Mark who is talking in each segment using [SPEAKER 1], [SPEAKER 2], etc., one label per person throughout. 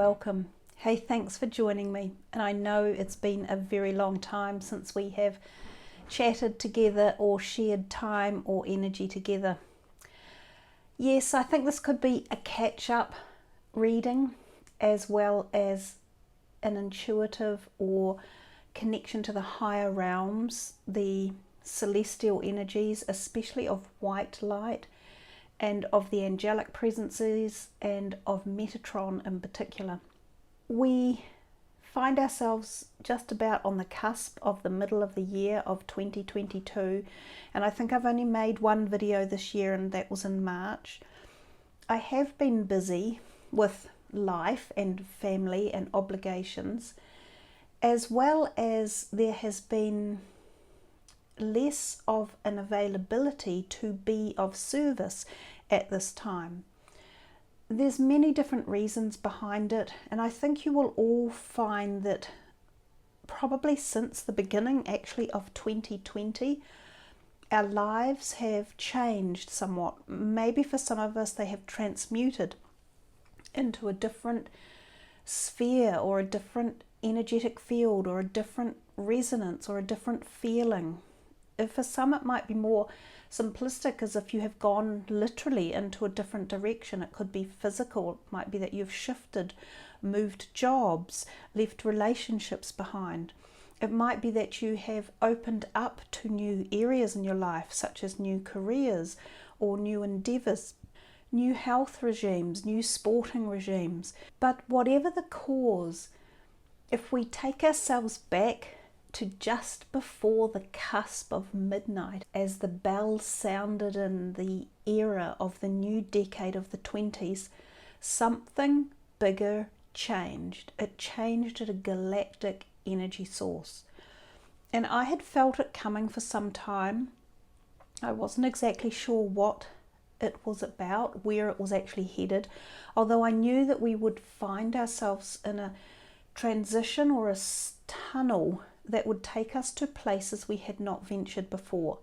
[SPEAKER 1] welcome. Hey, thanks for joining me. And I know it's been a very long time since we have chatted together or shared time or energy together. Yes, I think this could be a catch-up reading as well as an intuitive or connection to the higher realms, the celestial energies, especially of white light and of the angelic presences and of Metatron in particular. We find ourselves just about on the cusp of the middle of the year of 2022, and I think I've only made one video this year, and that was in March. I have been busy with life and family and obligations, as well as there has been less of an availability to be of service at this time. There's many different reasons behind it, and I think you will all find that probably since the beginning actually of 2020 our lives have changed somewhat. Maybe for some of us they have transmuted into a different sphere or a different energetic field or a different resonance or a different feeling. For some it might be more simplistic, as if you have gone literally into a different direction. It could be physical, it might be that you've shifted, moved jobs, left relationships behind. It might be that you have opened up to new areas in your life, such as new careers or new endeavours, new health regimes, new sporting regimes. But whatever the cause, if we take ourselves back to just before the cusp of midnight, as the bell sounded in the era of the new decade of the 20s, something bigger changed. It changed at a galactic energy source. And I had felt it coming for some time. I wasn't exactly sure what it was about, where it was actually headed, although I knew that we would find ourselves in a transition or a tunnel that would take us to places we had not ventured before.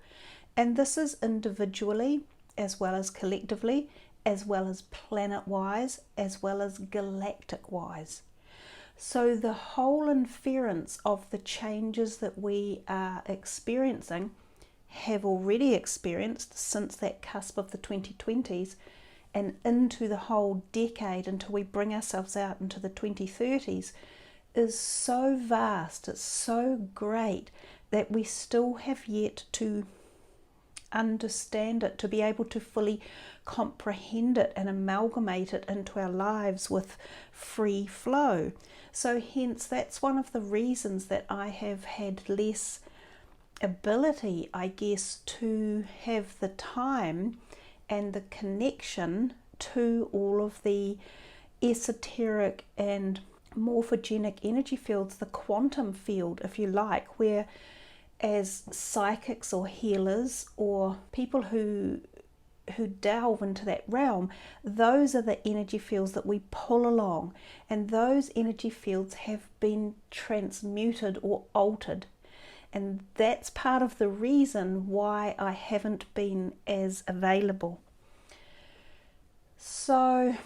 [SPEAKER 1] And this is individually, as well as collectively, as well as planet-wise, as well as galactic-wise. So the whole inference of the changes that we are experiencing, have already experienced since that cusp of the 2020s and into the whole decade until we bring ourselves out into the 2030s, is so vast, it's so great that we still have yet to understand it, to be able to fully comprehend it and amalgamate it into our lives with free flow. So hence that's one of the reasons that I have had less ability, I guess, to have the time and the connection to all of the esoteric and morphogenic energy fields, the quantum field, if you like, where as psychics or healers or people who delve into that realm, those are the energy fields that we pull along, and those energy fields have been transmuted or altered, and that's part of the reason why I haven't been as available. So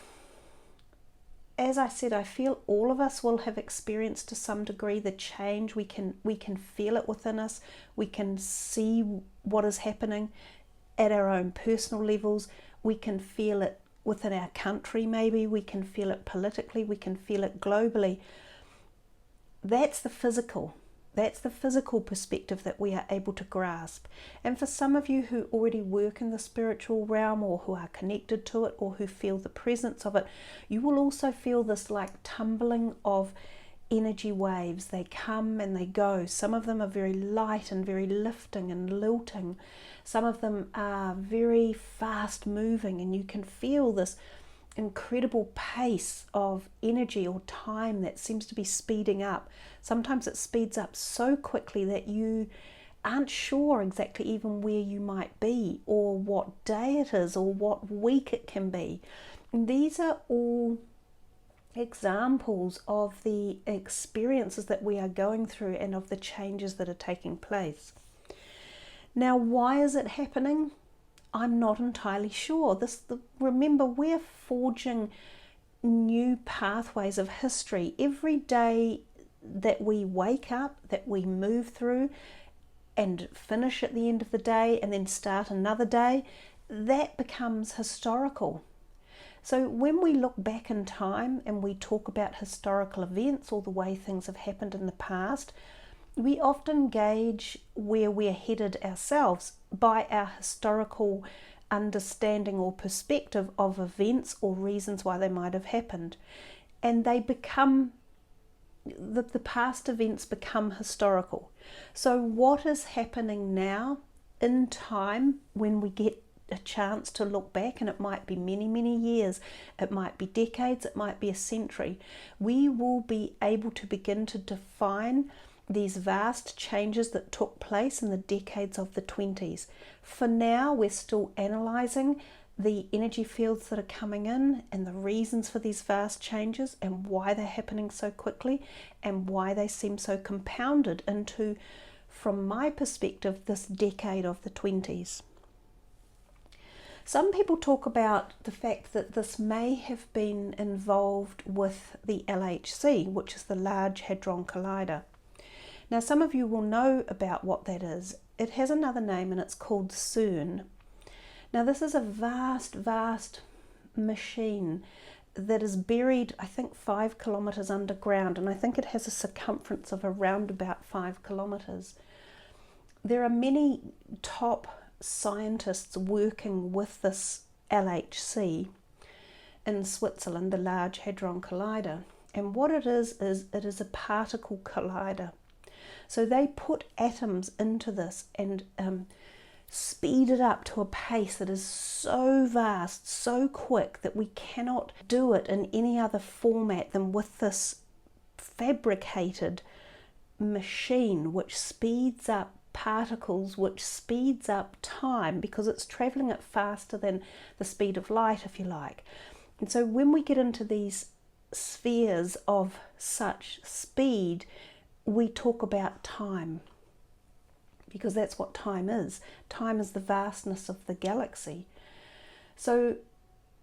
[SPEAKER 1] as I said, I feel all of us will have experienced to some degree the change. We can feel it within us. We can see what is happening at our own personal levels. We can feel it within our country maybe. We can feel it politically. We can feel it globally. That's the physical. That's the physical perspective that we are able to grasp. And for some of you who already work in the spiritual realm, or who are connected to it, or who feel the presence of it, you will also feel this like tumbling of energy waves. They come and they go. Some of them are very light and very lifting and lilting. Some of them are very fast moving, and you can feel this incredible pace of energy or time that seems to be speeding up. Sometimes it speeds up so quickly that you aren't sure exactly even where you might be, or what day it is, or what week it can be. And these are all examples of the experiences that we are going through and of the changes that are taking place. Now, why is it happening? I'm not entirely sure. Remember, we're forging new pathways of history. Every day that we wake up, that we move through and finish at the end of the day and then start another day, that becomes historical. So when we look back in time and we talk about historical events or the way things have happened in the past, we often gauge where we're headed ourselves by our historical understanding or perspective of events or reasons why they might have happened. And they become, the past events become historical. So what is happening now in time when we get a chance to look back, and it might be many, many years, it might be decades, it might be a century, we will be able to begin to define these vast changes that took place in the decades of the 20s. For now, we're still analysing the energy fields that are coming in and the reasons for these vast changes and why they're happening so quickly and why they seem so compounded into, from my perspective, this decade of the 20s. Some people talk about the fact that this may have been involved with the LHC, which is the Large Hadron Collider. Now, some of you will know about what that is. It has another name and it's called CERN. Now, this is a vast, vast machine that is buried, I think, 5 kilometres underground, and I think it has a circumference of around about 5 kilometres. There are many top scientists working with this LHC in Switzerland, the Large Hadron Collider, and what it is it is a particle collider. So they put atoms into this and speed it up to a pace that is so vast, so quick, that we cannot do it in any other format than with this fabricated machine which speeds up particles, which speeds up time because it's traveling at faster than the speed of light, if you like. And so when we get into these spheres of such speed, we talk about time, because that's what time is. Time is the vastness of the galaxy. So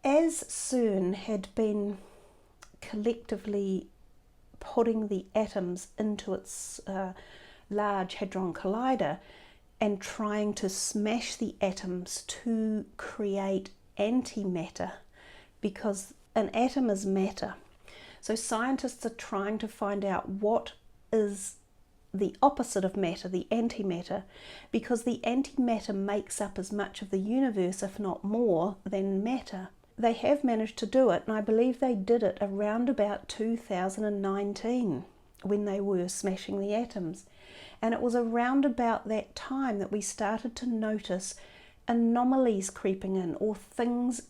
[SPEAKER 1] as CERN had been collectively putting the atoms into its Large Hadron Collider and trying to smash the atoms to create antimatter, because an atom is matter. So scientists are trying to find out what is the opposite of matter, the antimatter, because the antimatter makes up as much of the universe, if not more, than matter. They have managed to do it, and I believe they did it around about 2019 when they were smashing the atoms. And it was around about that time that we started to notice anomalies creeping in, or things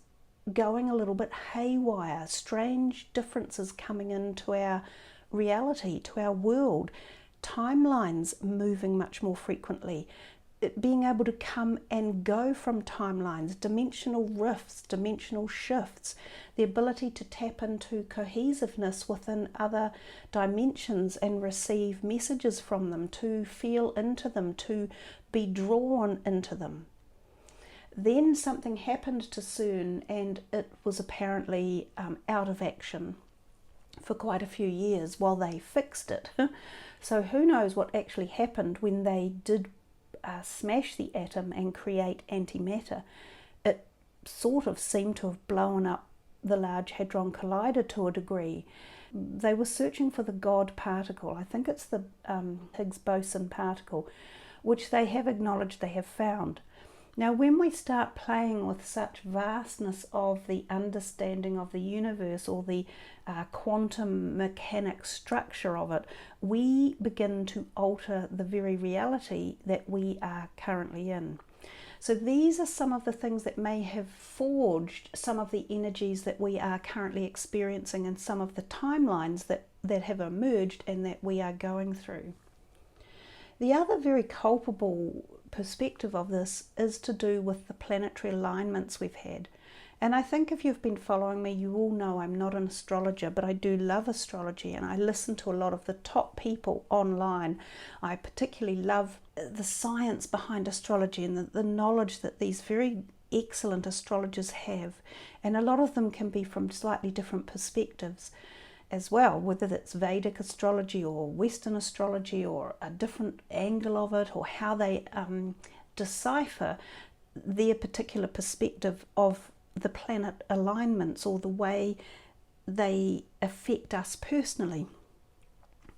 [SPEAKER 1] going a little bit haywire, strange differences coming into our reality, to our world, timelines moving much more frequently, being able to come and go from timelines, dimensional rifts, dimensional shifts, the ability to tap into cohesiveness within other dimensions and receive messages from them, to feel into them, to be drawn into them. Then something happened to CERN, and it was apparently out of action for quite a few years while they fixed it. So who knows what actually happened when they did smash the atom and create antimatter. It sort of seemed to have blown up the Large Hadron Collider to a degree. They were searching for the God particle. I think it's the Higgs boson particle, which they have acknowledged they have found. Now, when we start playing with such vastness of the understanding of the universe, or the quantum mechanics structure of it, we begin to alter the very reality that we are currently in. So these are some of the things that may have forged some of the energies that we are currently experiencing, and some of the timelines that have emerged and that we are going through. The other very culpable perspective of this is to do with the planetary alignments we've had. And I think if you've been following me, you all know I'm not an astrologer, but I do love astrology, and I listen to a lot of the top people online. I particularly love the science behind astrology and the knowledge that these very excellent astrologers have, and a lot of them can be from slightly different perspectives as well, whether that's Vedic astrology or Western astrology or a different angle of it, or how they decipher their particular perspective of the planet alignments or the way they affect us personally,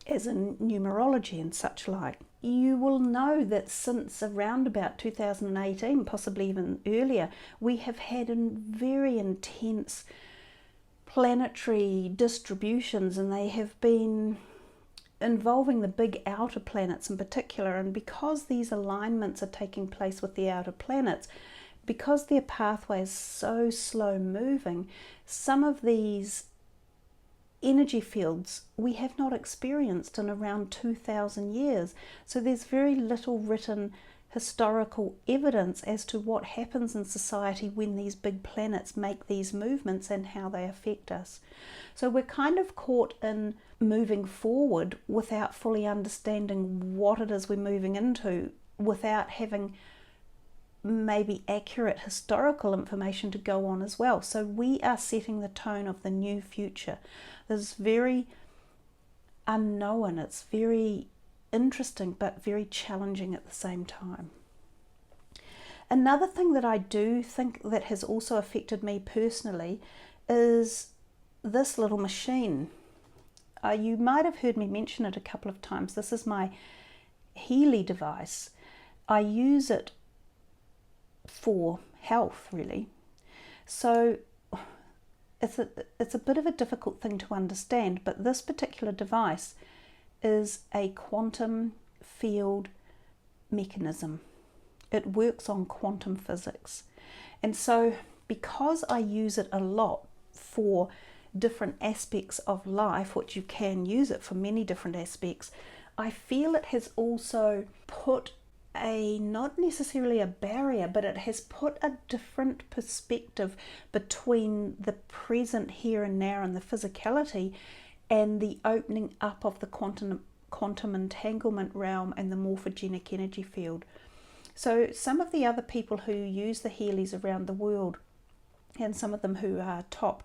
[SPEAKER 1] as in numerology and such like. You will know that since around about 2018, possibly even earlier, we have had very intense planetary distributions, and they have been involving the big outer planets in particular. And because these alignments are taking place with the outer planets, because their pathway is so slow moving, some of these energy fields we have not experienced in around 2,000 years. So there's very little written historical evidence as to what happens in society when these big planets make these movements and how they affect us. So we're kind of caught in moving forward without fully understanding what it is we're moving into, without having maybe accurate historical information to go on as well. So we are setting the tone of the new future. This is very unknown, it's very interesting but very challenging at the same time. Another thing that I do think that has also affected me personally is this little machine. You might have heard me mention it a couple of times. This is my Healy device. I use it for health, really. So it's a bit of a difficult thing to understand, but this particular device is a quantum field mechanism. It works on quantum physics. And so because I use it a lot for different aspects of life, which you can use it for many different aspects, I feel it has also put not necessarily a barrier, but it has put a different perspective between the present here and now and the physicality and the opening up of the quantum entanglement realm and the morphogenic energy field. So some of the other people who use the Healys around the world, and some of them who are top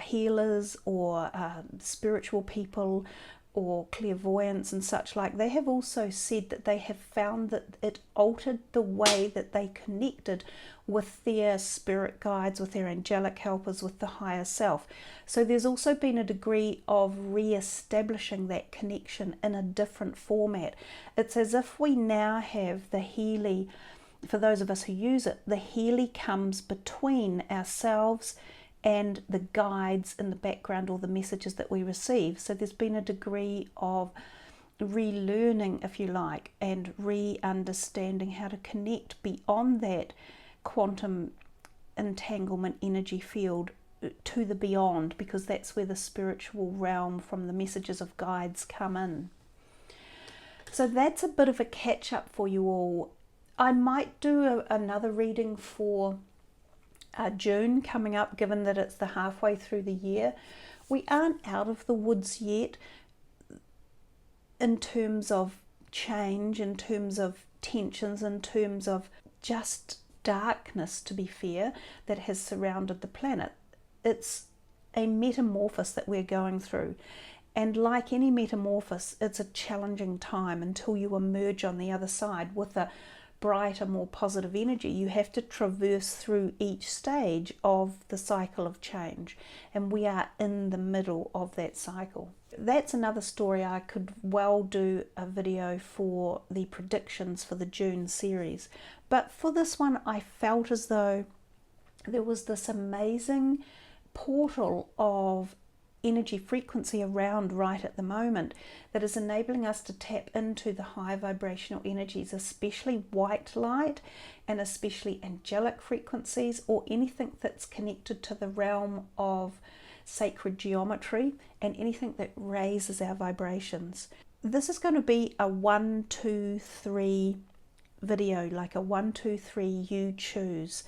[SPEAKER 1] healers or spiritual people or clairvoyants and such like, they have also said that they have found that it altered the way that they connected with their spirit guides, with their angelic helpers, with the higher self. So there's also been a degree of re-establishing that connection in a different format. It's as if we now have the Healy, for those of us who use it, the Healy comes between ourselves and the guides in the background, or the messages that we receive. So there's been a degree of relearning, if you like, and re-understanding how to connect beyond that quantum entanglement energy field to the beyond, because that's where the spiritual realm from the messages of guides come in. So that's a bit of a catch up for you all. I might do another reading for June coming up, given that it's the halfway through the year. We aren't out of the woods yet in terms of change, in terms of tensions, in terms of just darkness, to be fair, that has surrounded the planet. It's a metamorphosis that we're going through, and like any metamorphosis, it's a challenging time until you emerge on the other side with a brighter, more positive energy. You have to traverse through each stage of the cycle of change, and we are in the middle of that cycle. That's another story. I could well do a video for the predictions for the June series, but for this one I felt as though there was this amazing portal of energy frequency around right at the moment that is enabling us to tap into the high vibrational energies, especially white light and especially angelic frequencies, or anything that's connected to the realm of sacred geometry and anything that raises our vibrations. This is going to be a 1, 2, 3 video, like a 1, 2, 3 you choose.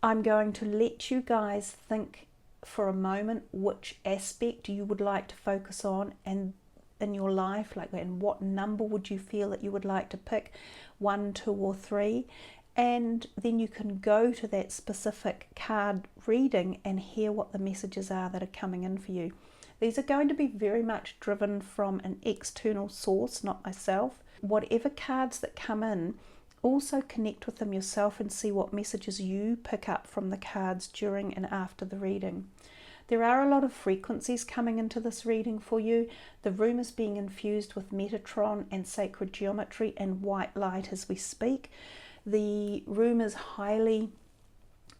[SPEAKER 1] I'm going to let you guys think for a moment which aspect you would like to focus on and in your life, like, and what number would you feel that you would like to pick, 1, 2 or 3, and then you can go to that specific card reading and hear what the messages are that are coming in for you. These are going to be very much driven from an external source, not myself. Whatever cards that come in, also connect with them yourself and see what messages you pick up from the cards during and after the reading. There are a lot of frequencies coming into this reading for you. The room is being infused with Metatron and sacred geometry and white light as we speak. The room is highly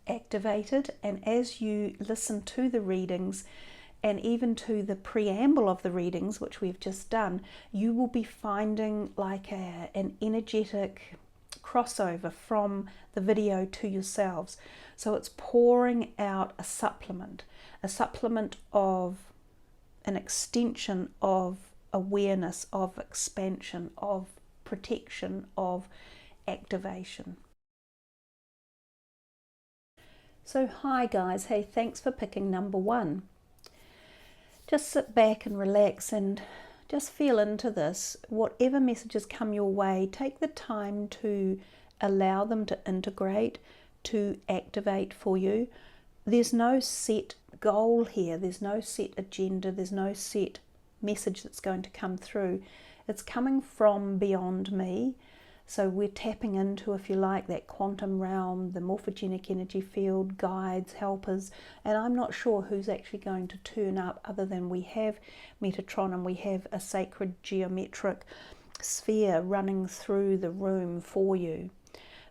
[SPEAKER 1] activated, and as you listen to the readings and even to the preamble of the readings, which we've just done, you will be finding like an energetic crossover from the video to yourselves. So it's pouring out a supplement of an extension of awareness, of expansion, of protection, of activation. So hi guys, hey, thanks for picking number 1. Just sit back and relax and just feel into this. Whatever messages come your way, take the time to allow them to integrate, to activate for you. There's no set goal here, there's no set agenda, there's no set message that's going to come through. It's coming from beyond me. So we're tapping into, if you like, that quantum realm, the morphogenic energy field, guides, helpers, and I'm not sure who's actually going to turn up other than we have Metatron and we have a sacred geometric sphere running through the room for you.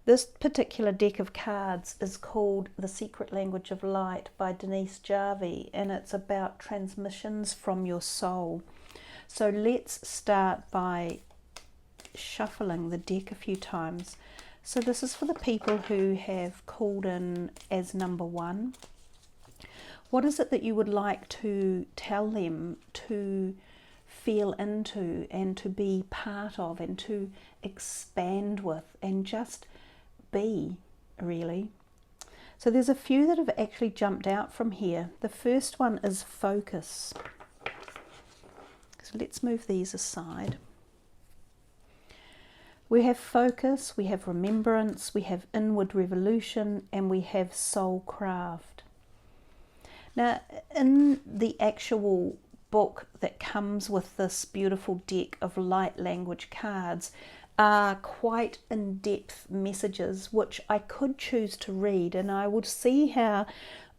[SPEAKER 1] This particular deck of cards is called The Secret Language of Light by Denise Jarvie, and it's about transmissions from your soul. So let's start by shuffling the deck a few times. So this is for the people who have called in as number 1. What is it that you would like to tell them to feel into and to be part of and to expand with and just be, really? So there's a few that have actually jumped out from here. The first one is focus. So let's move these aside. We have focus, we have remembrance, we have inward revolution, and we have soul craft. Now, in the actual book that comes with this beautiful deck of light language cards are quite in-depth messages which I could choose to read, and I would see how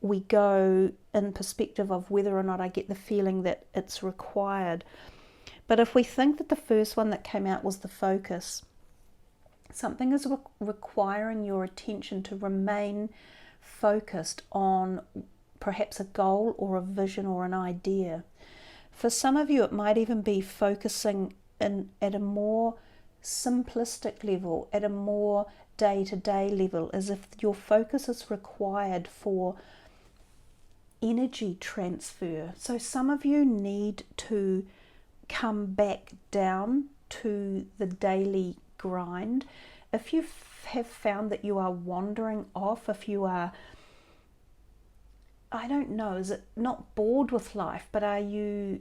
[SPEAKER 1] we go in perspective of whether or not I get the feeling that it's required. But if we think that the first one that came out was the focus, something is requiring your attention to remain focused on perhaps a goal or a vision or an idea. For some of you, it might even be focusing at a more simplistic level, at a more day-to-day level, as if your focus is required for energy transfer. So some of you need to come back down to the daily grind. If you have found that you are wandering off, if you are, I don't know, is it not bored with life, but are you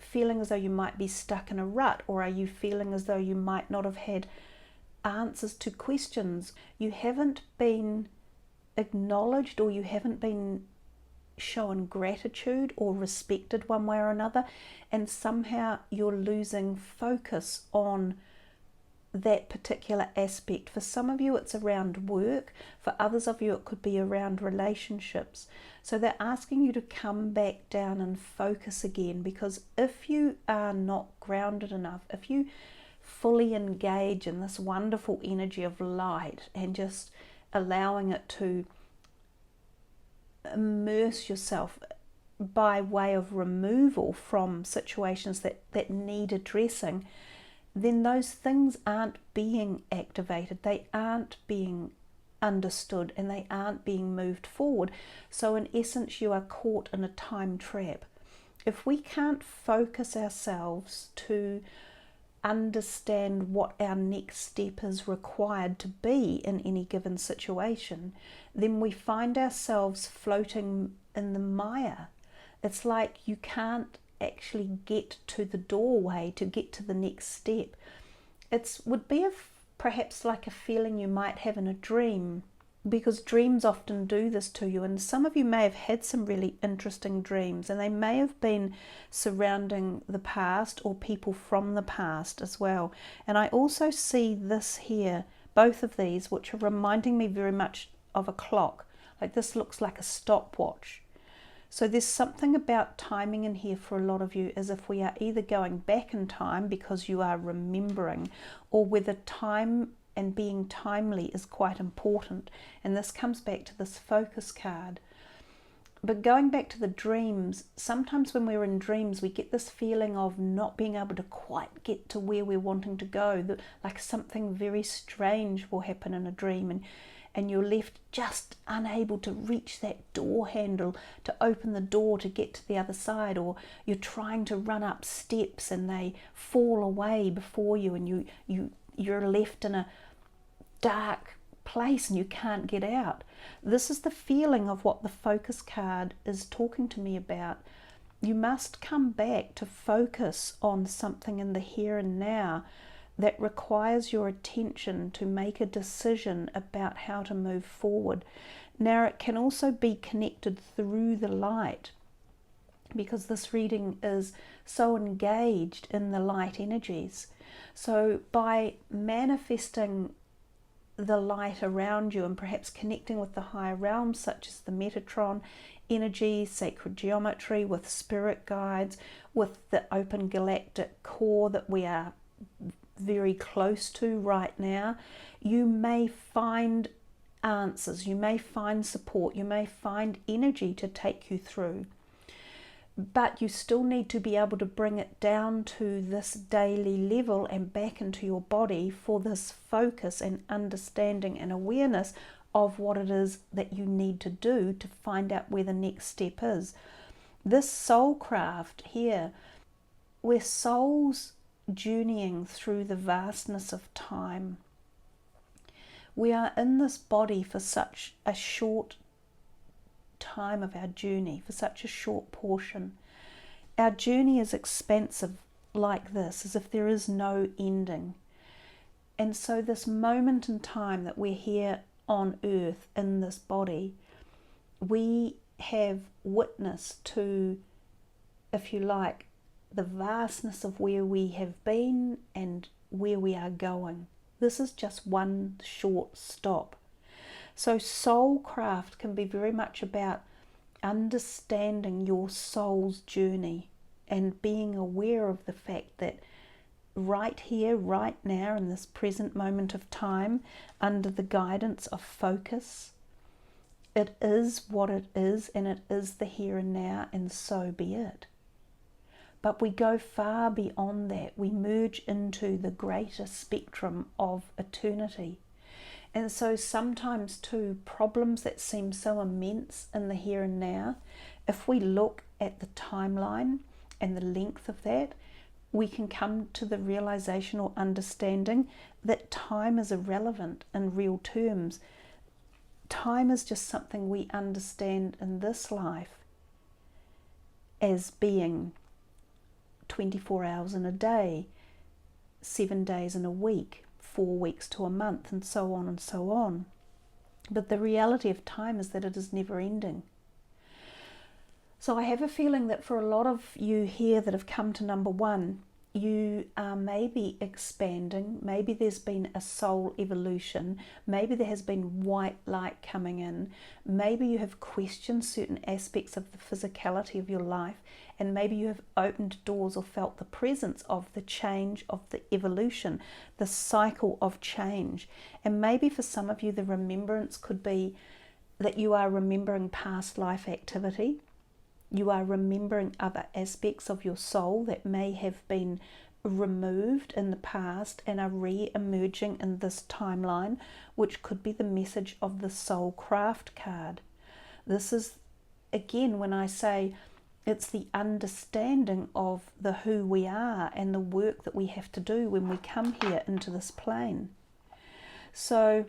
[SPEAKER 1] feeling as though you might be stuck in a rut, or are you feeling as though you might not have had answers to questions? You haven't been acknowledged, or you haven't been shown gratitude or respected one way or another, and somehow you're losing focus on that particular aspect. For some of you it's around work, for others of you it could be around relationships. So they're asking you to come back down and focus again, because if you are not grounded enough, if you fully engage in this wonderful energy of light and just allowing it to immerse yourself by way of removal from situations that need addressing, then those things aren't being activated, they aren't being understood, and they aren't being moved forward. So in essence, you are caught in a time trap. If we can't focus ourselves to understand what our next step is required to be in any given situation, then we find ourselves floating in the mire. It's like you can't actually get to the doorway to get to the next step. It would be perhaps like a feeling you might have in a dream, because dreams often do this to you. And some of you may have had some really interesting dreams, and they may have been surrounding the past or people from the past as well. And I also see this here, both of these, which are reminding me very much of a clock. Like this looks like a stopwatch. So there's something about timing in here for a lot of you, as if we are either going back in time because you are remembering, or whether time and being timely is quite important. And this comes back to this focus card. But going back to the dreams, sometimes when we're in dreams, we get this feeling of not being able to quite get to where we're wanting to go. Like something very strange will happen in a dream, and you're left just unable to reach that door handle to open the door to get to the other side, or you're trying to run up steps and they fall away before you, and you're left in a dark place and you can't get out. This is the feeling of what the focus card is talking to me about. You must come back to focus on something in the here and now that requires your attention to make a decision about how to move forward. Now, it can also be connected through the light, because this reading is so engaged in the light energies. So by manifesting the light around you and perhaps connecting with the higher realms, such as the Metatron energy, sacred geometry, with spirit guides, with the open galactic core that we are very close to right now, you may find answers, you may find support, you may find energy to take you through. But you still need to be able to bring it down to this daily level and back into your body for this focus and understanding and awareness of what it is that you need to do to find out where the next step is. This soul craft here, we're souls journeying through the vastness of time. We are in this body for such a short time of our journey, for such a short portion. Our journey is expansive like this, as if there is no ending. And so this moment in time that we're here on earth in this body, we have witness to, if you like, the vastness of where we have been and where we are going. This is just one short stop. So soulcraft can be very much about understanding your soul's journey and being aware of the fact that right here, right now, in this present moment of time, under the guidance of focus, it is what it is, and it is the here and now, and so be it. But we go far beyond that. We merge into the greater spectrum of eternity. And so sometimes too, problems that seem so immense in the here and now, if we look at the timeline and the length of that, we can come to the realization or understanding that time is irrelevant in real terms. Time is just something we understand in this life as being 24 hours in a day, 7 days in a week, 4 weeks to a month, and so on and so on. But the reality of time is that it is never ending. So I have a feeling that for a lot of you here that have come to number one, you are maybe expanding, maybe there's been a soul evolution, maybe there has been white light coming in, maybe you have questioned certain aspects of the physicality of your life, and maybe you have opened doors or felt the presence of the change, of the evolution, the cycle of change. And maybe for some of you the remembrance could be that you are remembering past life activity. You are remembering other aspects of your soul that may have been removed in the past and are re-emerging in this timeline, which could be the message of the soul craft card. This is, again, when I say it's the understanding of the who we are and the work that we have to do when we come here into this plane. So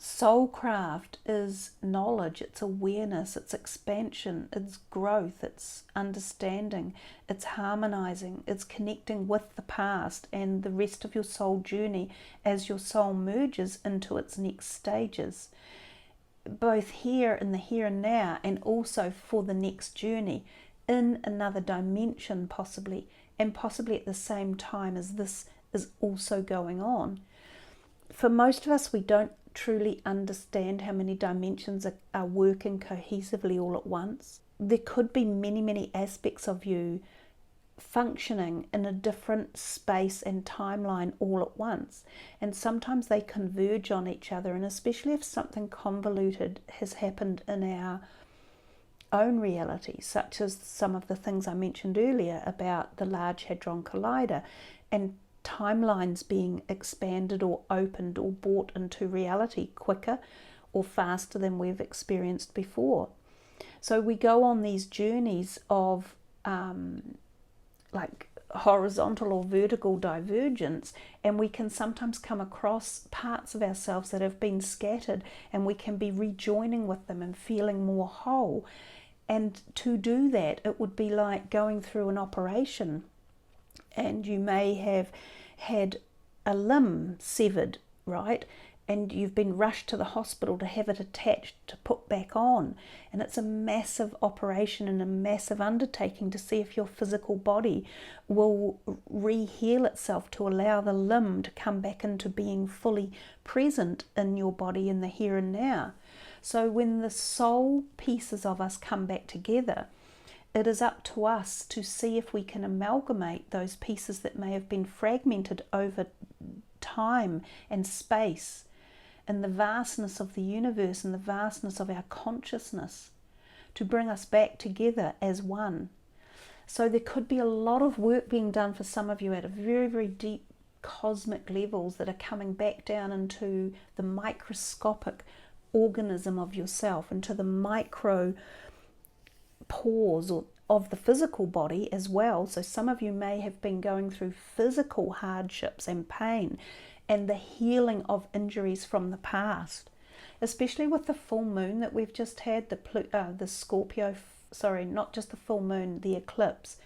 [SPEAKER 1] Soulcraft is knowledge, it's awareness, it's expansion, it's growth, it's understanding, it's harmonizing, it's connecting with the past and the rest of your soul journey as your soul merges into its next stages, both here in the here and now, and also for the next journey in another dimension possibly, and possibly at the same time as this is also going on. For most of us, we don't truly understand how many dimensions are working cohesively all at once. There could be many aspects of you functioning in a different space and timeline all at once, and sometimes they converge on each other, and especially if something convoluted has happened in our own reality, such as some of the things I mentioned earlier about the Large Hadron Collider and timelines being expanded or opened or brought into reality quicker or faster than we've experienced before. So we go on these journeys of like horizontal or vertical divergence, and we can sometimes come across parts of ourselves that have been scattered, and we can be rejoining with them and feeling more whole. And to do that, it would be like going through an operation, and you may have had a limb severed, right? And you've been rushed to the hospital to have it attached to put back on. And it's a massive operation and a massive undertaking to see if your physical body will re-heal itself to allow the limb to come back into being fully present in your body in the here and now. So when the soul pieces of us come back together, it is up to us to see if we can amalgamate those pieces that may have been fragmented over time and space and the vastness of the universe and the vastness of our consciousness to bring us back together as one. So there could be a lot of work being done for some of you at a very deep cosmic levels that are coming back down into the microscopic organism of yourself, into the micro pores of the physical body as well. So some of you may have been going through physical hardships and pain and the healing of injuries from the past, especially with the full moon that we've just had, the Scorpio, sorry, not just the full moon, the eclipse.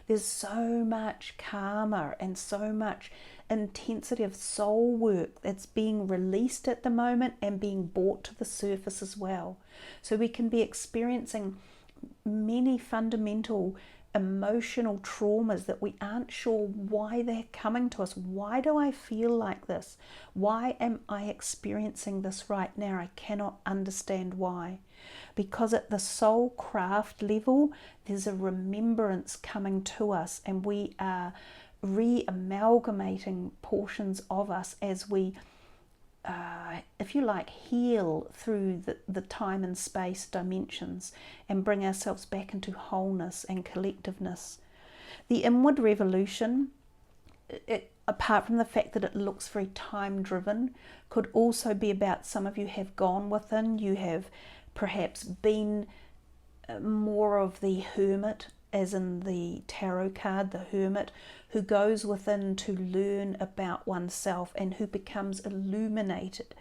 [SPEAKER 1] There's so much karma and so much intensity of soul work that's being released at the moment and being brought to the surface as well. So we can be experiencing many fundamental emotional traumas that we aren't sure why they're coming to us. Why do I feel like this? Why am I experiencing this right now? I cannot understand why. Because at the soul craft level, there's a remembrance coming to us, and we are re-amalgamating portions of us as we if you like, heal through the time and space dimensions and bring ourselves back into wholeness and collectiveness. The inward revolution, apart from the fact that it looks very time-driven, could also be about some of you have gone within, you have perhaps been more of the hermit, as in the tarot card, the hermit, who goes within to learn about oneself and who becomes illuminated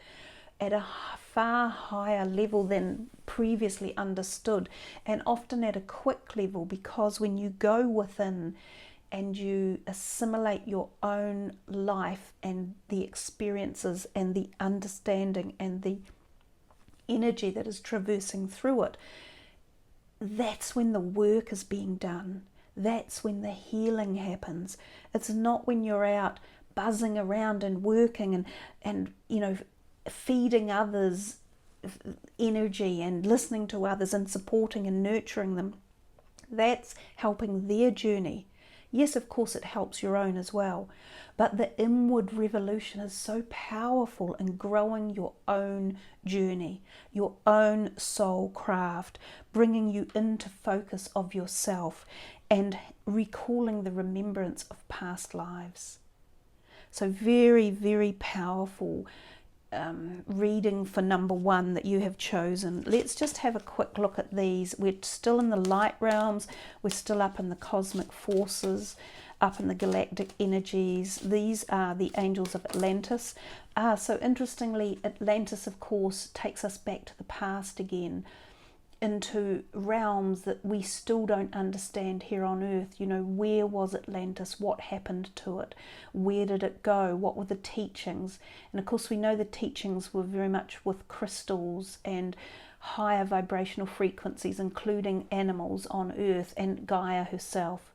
[SPEAKER 1] at a far higher level than previously understood, and often at a quick level, because when you go within and you assimilate your own life and the experiences and the understanding and the energy that is traversing through it, that's when the work is being done. That's when the healing happens. It's not when you're out buzzing around and working and you know, feeding others energy and listening to others and supporting and nurturing them. That's helping their journey. Yes, of course it helps your own as well, but the inward revolution is so powerful in growing your own journey, your own soul craft, bringing you into focus of yourself and recalling the remembrance of past lives. So very powerful reading for number one that you have chosen. Let's just have a quick look at these. We're still in the light realms, we're still up in the cosmic forces. up in the galactic energies. These are the angels of Atlantis. So interestingly, Atlantis, of course, takes us back to the past again, into realms that we still don't understand here on Earth. You know, where was Atlantis? What happened to it? Where did it go? What were the teachings? And of course, we know the teachings were very much with crystals and higher vibrational frequencies, including animals on Earth and Gaia herself.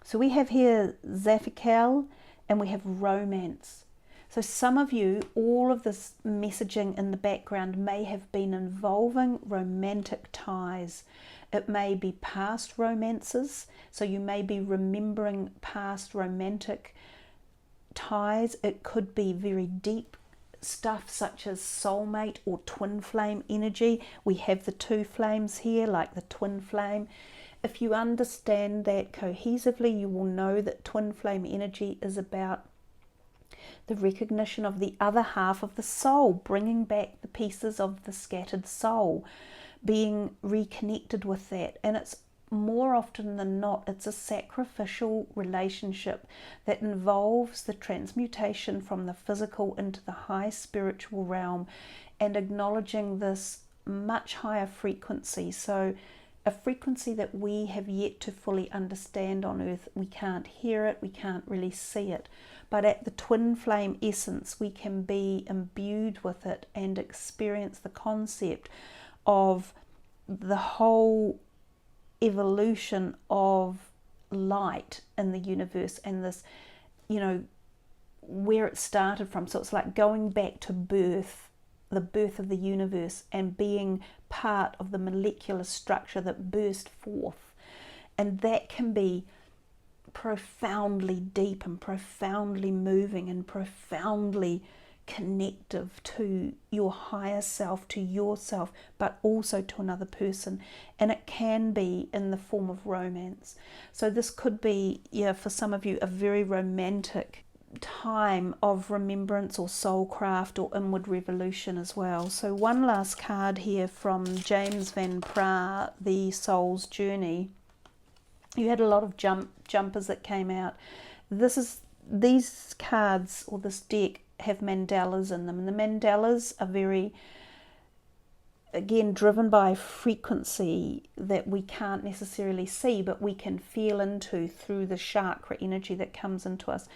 [SPEAKER 1] So we have here Zaphikel, and we have romance. So some of you, all of this messaging in the background may have been involving romantic ties. It may be past romances, so you may be remembering past romantic ties. It could be very deep stuff such as soulmate or twin flame energy. We have the two flames here, like the twin flame. If you understand that cohesively, you will know that twin flame energy is about the recognition of the other half of the soul, bringing back the pieces of the scattered soul, being reconnected with that. And it's more often than not, it's a sacrificial relationship that involves the transmutation from the physical into the high spiritual realm, and acknowledging this much higher frequency. So a frequency that we have yet to fully understand on Earth. We can't hear it, we can't really see it, but at the twin flame essence we can be imbued with it and experience the concept of the whole evolution of light in the universe, and this, you know, where it started from. So it's like going back to birth, the birth of the universe, and being part of the molecular structure that burst forth. And that can be profoundly deep and profoundly moving and profoundly connective to your higher self, to yourself, but also to another person. And it can be in the form of romance. So this could be, yeah, for some of you, a very romantic time of remembrance or soulcraft or inward revolution as well. So one last card here from James Van Praagh, The Soul's Journey. You had a lot of jumpers that came out. These cards, or this deck, have mandalas in them, and the mandalas are very, again, driven by frequency that we can't necessarily see, but we can feel into through the chakra energy that comes into us.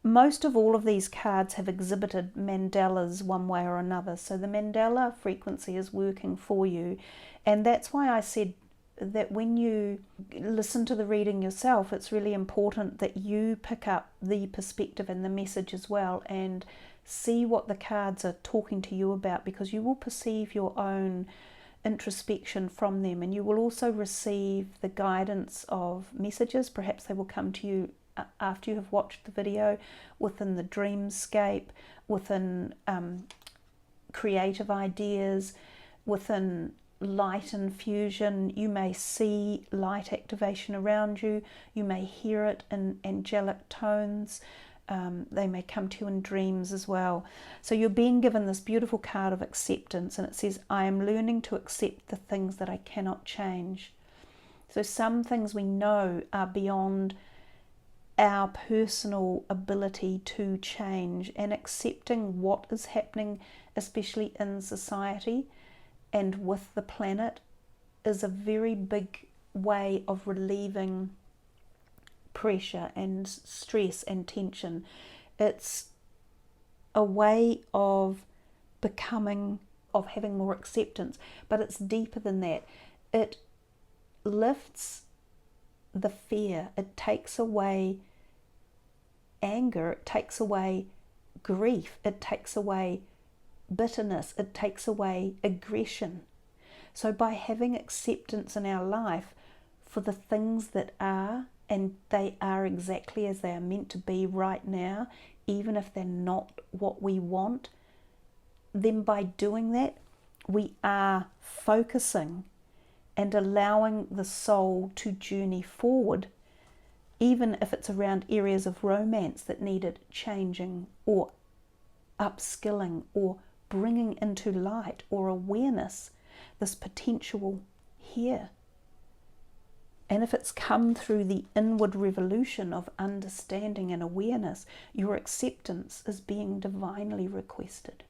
[SPEAKER 1] Most of all of these cards have exhibited mandalas one way or another, so the mandala frequency is working for you. And that's why I said that when you listen to the reading yourself, it's really important that you pick up the perspective and the message as well, and see what the cards are talking to you about, because you will perceive your own introspection from them, and you will also receive the guidance of messages. Perhaps they will come to you after you have watched the video, within the dreamscape, within creative ideas, within light infusion. You may see light activation around you, you may hear it in angelic tones, they may come to you in dreams as well. So you're being given this beautiful card of acceptance, and it says, I am learning to accept the things that I cannot change. So some things we know are beyond our personal ability to change, and accepting what is happening, especially in society and with the planet, is a very big way of relieving pressure and stress and tension. It's a way of becoming, of having more acceptance, but it's deeper than that. It lifts the fear, it takes away anger, it takes away grief, it takes away bitterness, it takes away aggression. So by having acceptance in our life for the things that are, and they are exactly as they are meant to be right now, even if they're not what we want, then by doing that, we are focusing and allowing the soul to journey forward, even if it's around areas of romance that needed changing or upskilling or bringing into light or awareness, this potential here. And if it's come through the inward revolution of understanding and awareness, your acceptance is being divinely requested.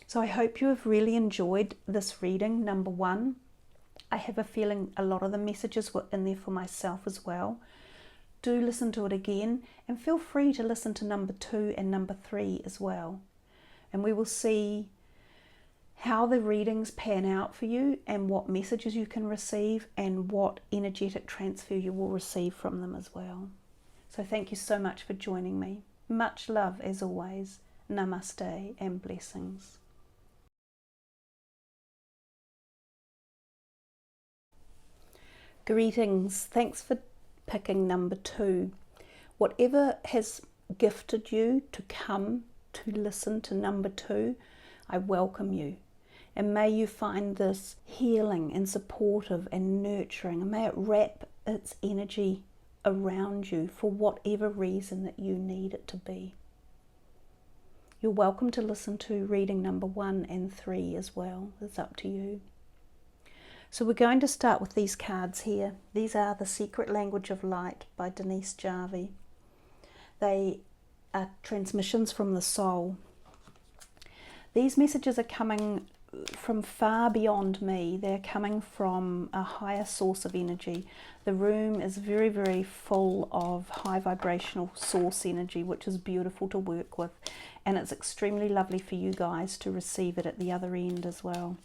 [SPEAKER 1] So I hope you have really enjoyed this reading, number 1. I have a feeling a lot of the messages were in there for myself as well. Do listen to it again, and feel free to listen to number 2 and number 3 as well. And we will see how the readings pan out for you and what messages you can receive and what energetic transfer you will receive from them as well. So thank you so much for joining me. Much love as always. Namaste and blessings. Greetings. Thanks for picking number 2. Whatever has gifted you to come to listen to number 2, I welcome you. And may you find this healing and supportive and nurturing. And may it wrap its energy around you for whatever reason that you need it to be. You're welcome to listen to reading number 1 and 3 as well. It's up to you. So we're going to start with these cards here. These are The Secret Language of Light by Denise Jarvie. They are transmissions from the soul. These messages are coming from far beyond me. They're coming from a higher source of energy. The room is very, very full of high vibrational source energy, which is beautiful to work with. And it's extremely lovely for you guys to receive it at the other end as well.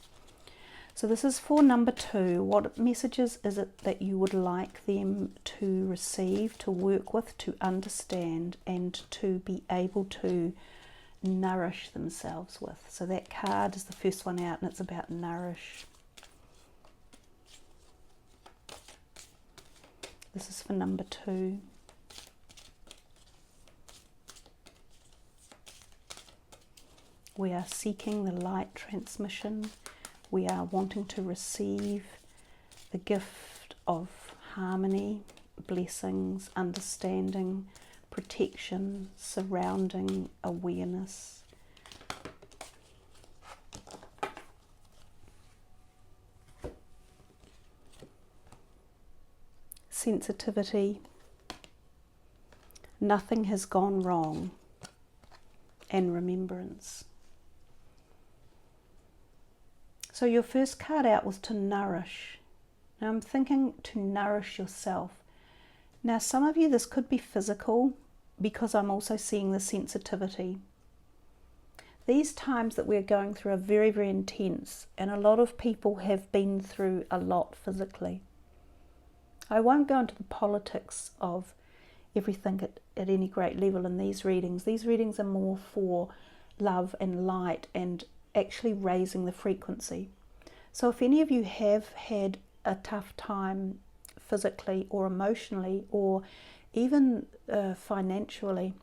[SPEAKER 1] So this is for number 2. What messages is it that you would like them to receive, to work with, to understand, and to be able to nourish themselves with? So that card is the first one out, and it's about nourish. This is for number 2. We are seeking the light transmission. We are wanting to receive the gift of harmony, blessings, understanding, protection, surrounding awareness. Sensitivity. Nothing has gone wrong. And remembrance. So your first card out was to nourish. Now I'm thinking to nourish yourself. Now some of you, this could be physical, because I'm also seeing the sensitivity. These times that we're going through are very, very intense, and a lot of people have been through a lot physically. I won't go into the politics of everything at any great level in these readings. These readings are more for love and light and actually raising the frequency. So if any of you have had a tough time physically or emotionally or even financially,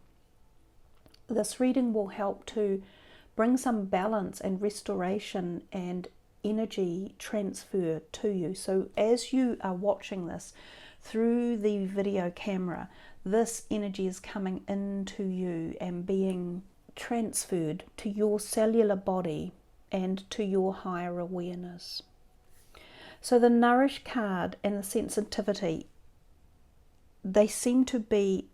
[SPEAKER 1] this reading will help to bring some balance and restoration and energy transfer to you. So as you are watching this through the video camera, this energy is coming into you and being transferred to your cellular body and to your higher awareness. So the nourish card and the sensitivity, they seem to be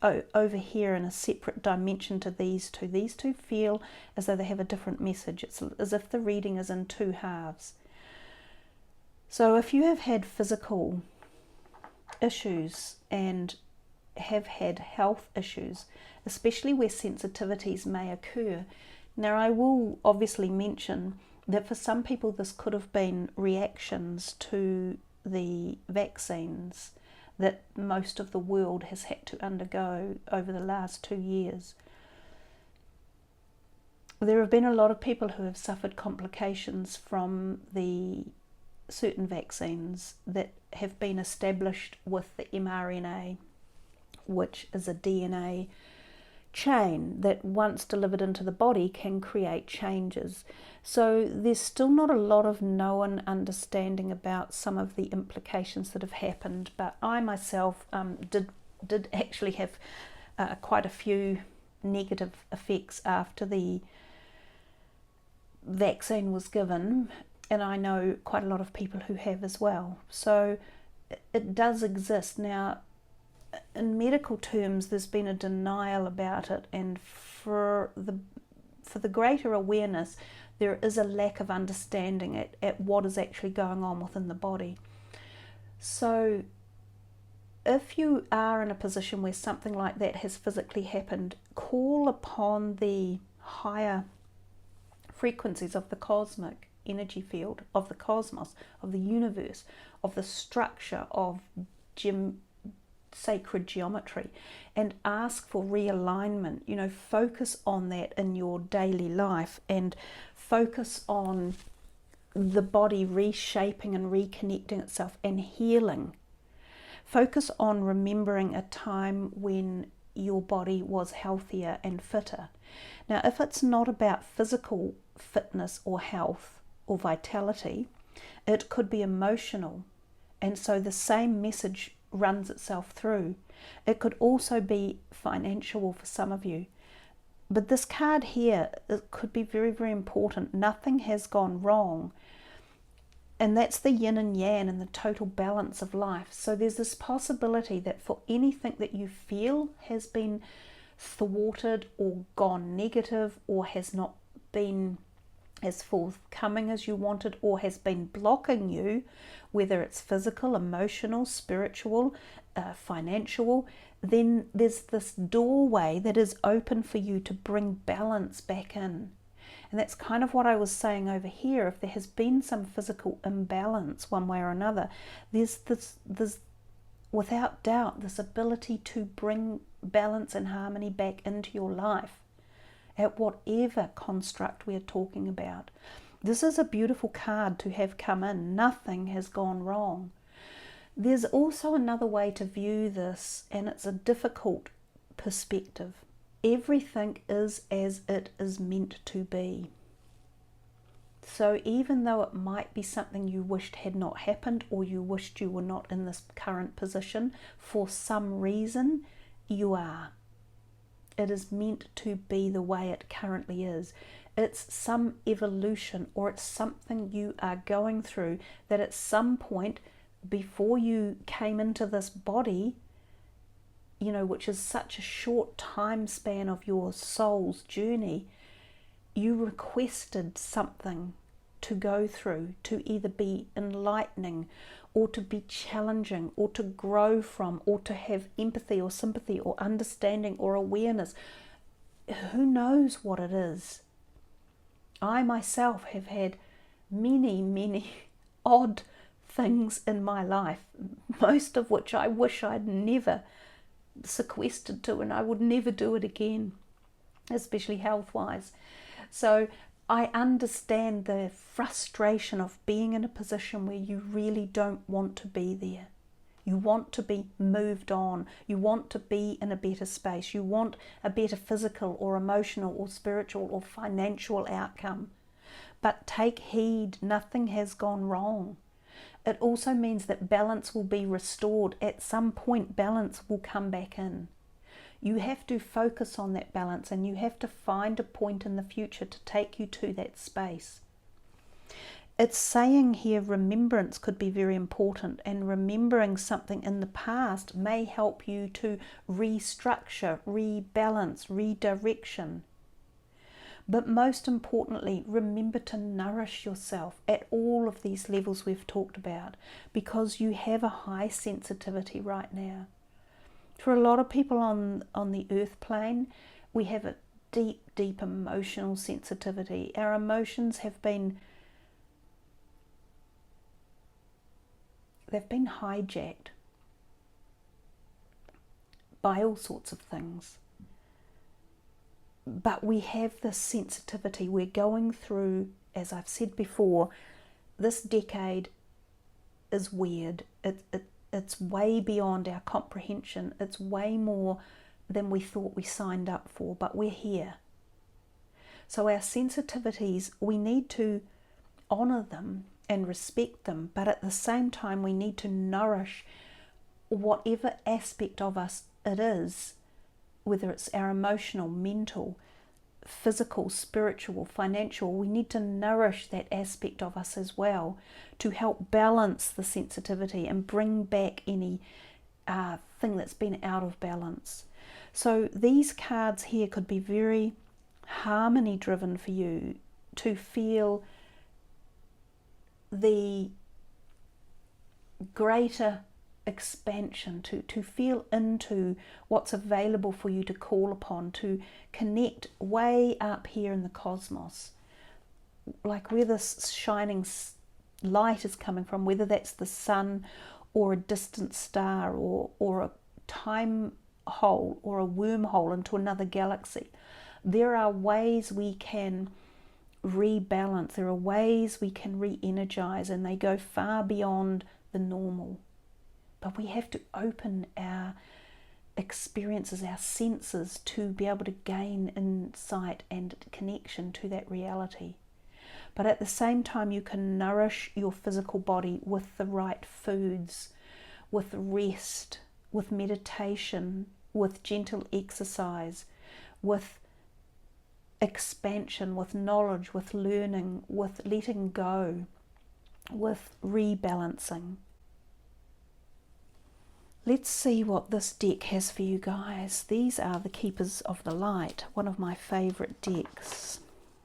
[SPEAKER 1] over here in a separate dimension to these two. These two feel as though they have a different message. It's as if the reading is in 2 halves. So if you have had physical issues and have had health issues, especially where sensitivities may occur. Now I will obviously mention that for some people this could have been reactions to the vaccines that most of the world has had to undergo over the last 2 years. There have been a lot of people who have suffered complications from the certain vaccines that have been established with the mRNA, which is a DNA chain that once delivered into the body can create changes. So there's still not a lot of known understanding about some of the implications that have happened, but I myself did actually have quite a few negative effects after the vaccine was given. And I know quite a lot of people who have as well. So it does exist. Now, in medical terms, there's been a denial about it, and for the greater awareness, there is a lack of understanding at what is actually going on within the body. So if you are in a position where something like that has physically happened, call upon the higher frequencies of the cosmic energy field, of the cosmos, of the universe, of the structure of sacred geometry, and ask for realignment. You know, focus on that in your daily life, and focus on the body reshaping and reconnecting itself and healing. Focus on remembering a time when your body was healthier and fitter. Now, if it's not about physical fitness or health or vitality, it could be emotional, and so the same message runs itself through. It could also be financial for some of you. But this card here, it could be very, very important. Nothing has gone wrong. And that's the yin and yang and the total balance of life. So there's this possibility that for anything that you feel has been thwarted or gone negative, or has not been as forthcoming as you wanted, or has been blocking you, whether it's physical, emotional, spiritual, financial, then there's this doorway that is open for you to bring balance back in. And that's kind of what I was saying over here. If there has been some physical imbalance one way or another, there's without doubt this ability to bring balance and harmony back into your life at whatever construct we're talking about. This is a beautiful card to have come in. Nothing has gone wrong. There's also another way to view this, and it's a difficult perspective. Everything is as it is meant to be. So even though it might be something you wished had not happened, or you wished you were not in this current position, for some reason you are. It is meant to be the way it currently is. It's some evolution, or it's something you are going through that at some point before you came into this body, you know, which is such a short time span of your soul's journey, you requested something to go through, to either be enlightening or to be challenging or to grow from, or to have empathy or sympathy or understanding or awareness. Who knows what it is? I myself have had many odd things in my life, most of which I wish I'd never sequestered to, and I would never do it again, especially health-wise. So I understand the frustration of being in a position where you really don't want to be there. You want to be moved on. You want to be in a better space. You want a better physical or emotional or spiritual or financial outcome. But take heed, nothing has gone wrong. It also means that balance will be restored. At some point, balance will come back in. You have to focus on that balance, and you have to find a point in the future to take you to that space. It's saying here remembrance could be very important, and remembering something in the past may help you to restructure, rebalance, redirection. But most importantly, remember to nourish yourself at all of these levels we've talked about, because you have a high sensitivity right now. For a lot of people on the earth plane, we have a deep emotional sensitivity. Our emotions they've been hijacked by all sorts of things. But we have this sensitivity. We're going through, as I've said before, this decade is weird. It's way beyond our comprehension. It's way more than we thought we signed up for, but we're here. So our sensitivities, we need to honour them and respect them, but at the same time we need to nourish whatever aspect of us it is, whether it's our emotional, mental, physical, spiritual, financial. We need to nourish that aspect of us as well to help balance the sensitivity and bring back any thing that's been out of balance. So these cards here could be very harmony driven for you, to feel the greater expansion, to feel into what's available for you to call upon, to connect way up here in the cosmos, like where this shining light is coming from, whether that's the sun or a distant star or a time hole or a wormhole into another galaxy. There are ways we can rebalance, there are ways we can re-energize, and they go far beyond the normal. But we have to open our experiences, our senses, to be able to gain insight and connection to that reality. But at the same time, you can nourish your physical body with the right foods, with rest, with meditation, with gentle exercise, with expansion, with knowledge, with learning, with letting go, with rebalancing. Let's see what this deck has for you guys. These are the Keepers of the Light, one of my favourite decks.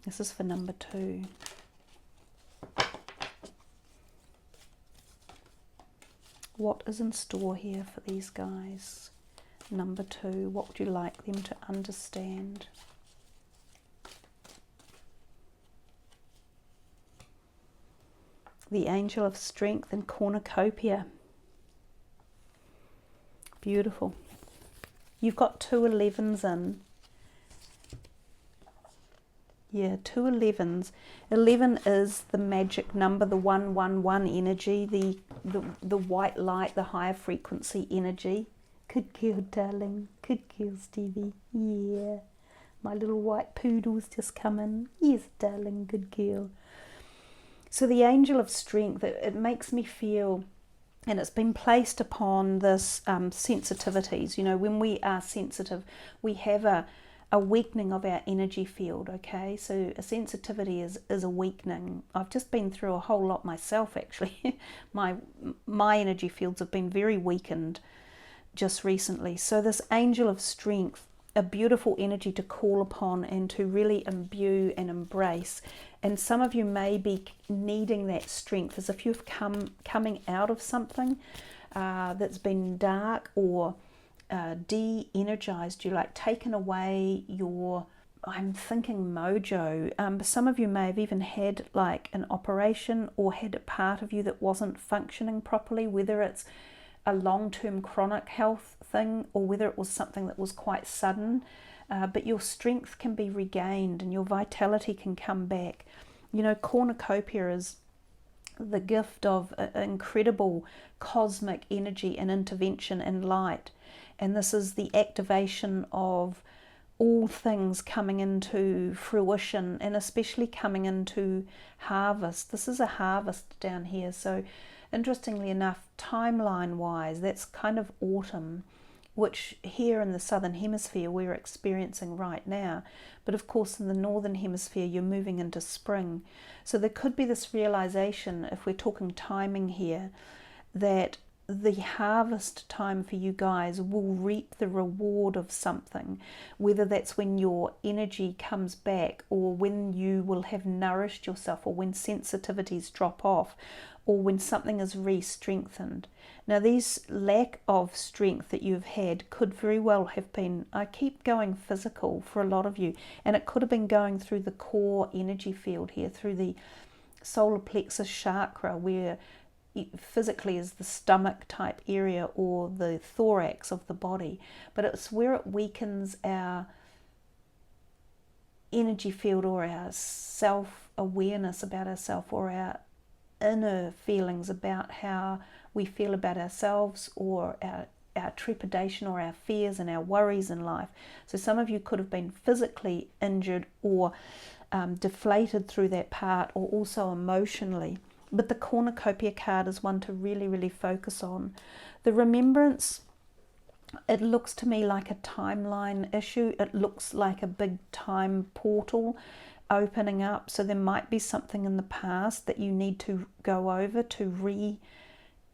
[SPEAKER 1] This is for number 2. What is in store here for these guys? Number 2, what would you like them to understand? The Angel of Strength and Cornucopia. Beautiful. You've got 2 11s in. Yeah, 2 11s. 11 is the magic number, the 111 energy, the white light, the higher frequency energy. Good girl, darling. Good girl, Stevie. Yeah. My little white poodle's just come in. Yes, darling. Good girl. So the Angel of Strength, it makes me feel, and it's been placed upon this sensitivities. You know, when we are sensitive, we have a weakening of our energy field, okay? So a sensitivity is a weakening. I've just been through a whole lot myself, actually. my energy fields have been very weakened just recently. So this Angel of Strength, a beautiful energy to call upon and to really imbue and embrace. And some of you may be needing that strength, as if you've coming out of something that's been dark or de-energized you, like taken away your, I'm thinking mojo. Some of you may have even had like an operation or had a part of you that wasn't functioning properly, whether it's a long-term chronic health thing or whether it was something that was quite sudden, but your strength can be regained and your vitality can come back. You know, cornucopia is the gift of incredible cosmic energy and intervention and light, and this is the activation of all things coming into fruition, and especially coming into harvest. This is a harvest down here, so interestingly enough, timeline wise, that's kind of autumn, which here in the southern hemisphere we're experiencing right now, but of course in the northern hemisphere you're moving into spring. So there could be this realization, if we're talking timing here, that the harvest time for you guys will reap the reward of something, whether that's when your energy comes back, or when you will have nourished yourself, or when sensitivities drop off, or when something is re-strengthened. Now these lack of strength that you've had could very well have been, I keep going physical for a lot of you, and it could have been going through the core energy field here, through the solar plexus chakra, where physically is the stomach type area or the thorax of the body, but it's where it weakens our energy field or our self-awareness about ourselves, or our inner feelings about how we feel about ourselves, or our trepidation or our fears and our worries in life. So some of you could have been physically injured or deflated through that part, or also emotionally. But the cornucopia card is one to really, really focus on. The remembrance it looks to me like a timeline issue. It looks like a big time portal opening up. So there might be something in the past that you need to go over to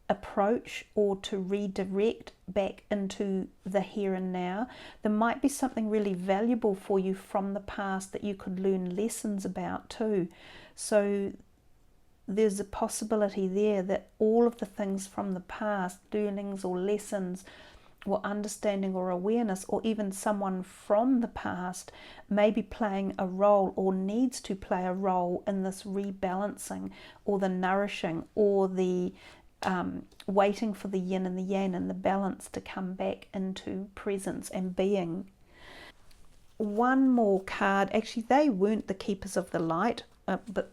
[SPEAKER 1] reapproach or to redirect back into the here and now. There might be something really valuable for you from the past that you could learn lessons about too. So there's a possibility there that all of the things from the past, learnings or lessons or understanding or awareness, or even someone from the past may be playing a role or needs to play a role in this rebalancing or the nourishing or the waiting for the yin and the yang and the balance to come back into presence and being. One more card. Actually, they weren't the Keepers of the Light, but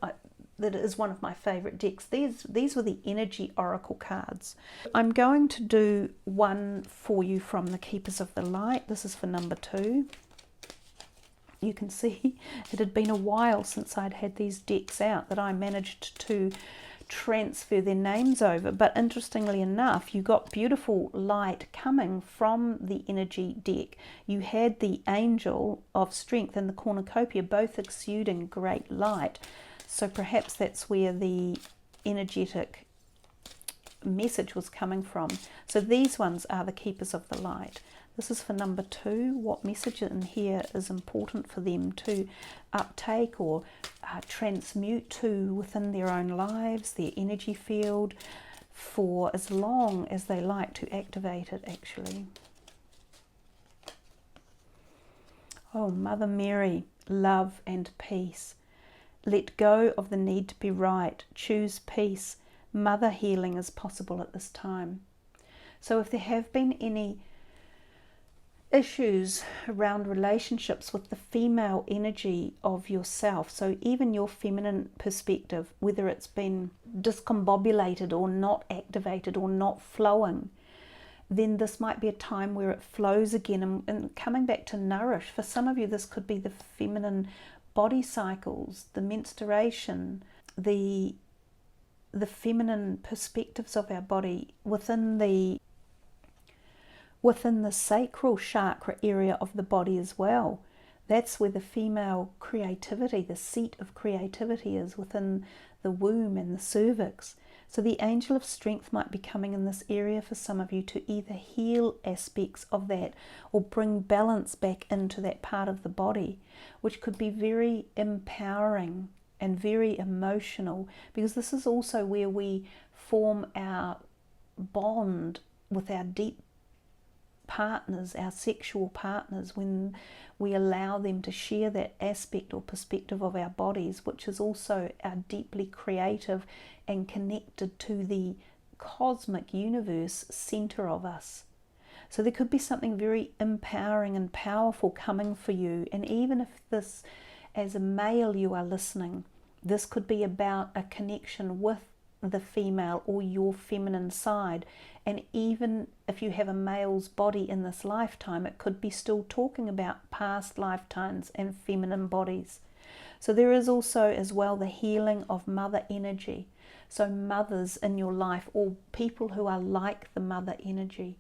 [SPEAKER 1] that is one of my favorite decks. These were the Energy Oracle cards. I'm going to do one for you from the Keepers of the Light. This is for number 2. You can see it had been a while since I'd had these decks out that I managed to transfer their names over, but interestingly enough, you got beautiful light coming from the energy deck. You had the Angel of Strength and the Cornucopia both exuding great light. So perhaps that's where the energetic message was coming from. So these ones are the Keepers of the Light. This is for number 2. What message in here is important for them to uptake or transmute to within their own lives, their energy field, for as long as they like to activate it, actually. Oh, Mother Mary, love and peace. Let go of the need to be right. Choose peace. Mother healing is possible at this time. So if there have been any issues around relationships with the female energy of yourself, so even your feminine perspective, whether it's been discombobulated or not activated or not flowing, then this might be a time where it flows again and coming back to nourish. For some of you, this could be the feminine body cycles, the menstruation, the feminine perspectives of our body within the sacral chakra area of the body as well. That's where the female creativity, the seat of creativity, is within the womb and the cervix. So the Angel of Strength might be coming in this area for some of you to either heal aspects of that or bring balance back into that part of the body, which could be very empowering and very emotional, because this is also where we form our bond with our deep partners, our sexual partners, when we allow them to share that aspect or perspective of our bodies, which is also our deeply creative and connected to the cosmic universe center of us. So there could be something very empowering and powerful coming for you. And even if this, as a male, you are listening, this could be about a connection with the female or your feminine side. And even if you have a male's body in this lifetime, it could be still talking about past lifetimes and feminine bodies. So there is also as well the healing of mother energy. So mothers in your life, or people who are like the mother energy,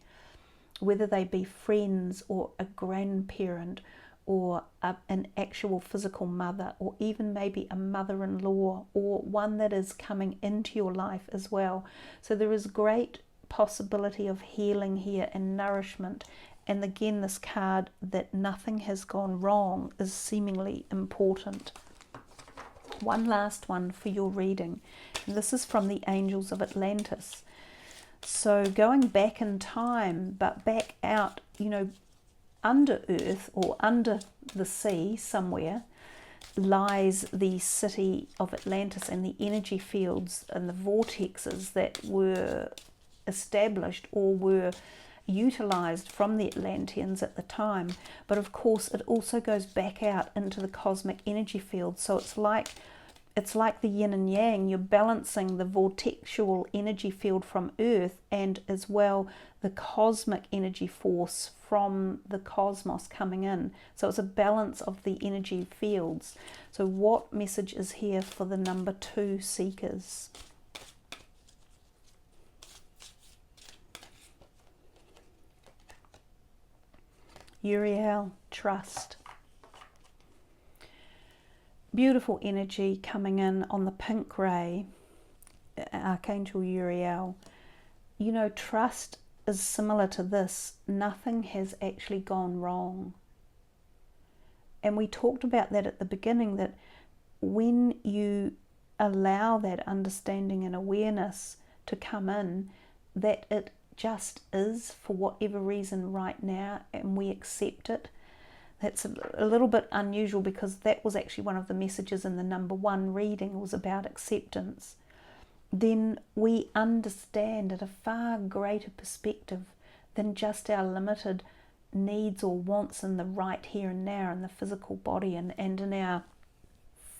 [SPEAKER 1] whether they be friends or a grandparent or an actual physical mother, or even maybe a mother-in-law, or one that is coming into your life as well. So there is great possibility of healing here and nourishment. And again, this card that nothing has gone wrong is seemingly important. One last one for your reading. And this is from the Angels of Atlantis. So going back in time, but back out, under earth or under the sea somewhere, lies the city of Atlantis and the energy fields and the vortexes that were established or were utilized from the Atlanteans at the time. But of course it also goes back out into the cosmic energy field. So it's like the yin and yang. You're balancing the vortexual energy field from Earth and as well the cosmic energy force from the cosmos coming in. So it's a balance of the energy fields. So what message is here for the number 2 seekers? Uriel, trust. Beautiful energy coming in on the pink ray, Archangel Uriel. You know, trust is similar to this. Nothing has actually gone wrong. And we talked about that at the beginning, that when you allow that understanding and awareness to come in, that it just is for whatever reason right now, and we accept it. That's a little bit unusual, because that was actually one of the messages in the number 1 reading, was about acceptance. Then we understand at a far greater perspective than just our limited needs or wants in the right here and now, in the physical body and in our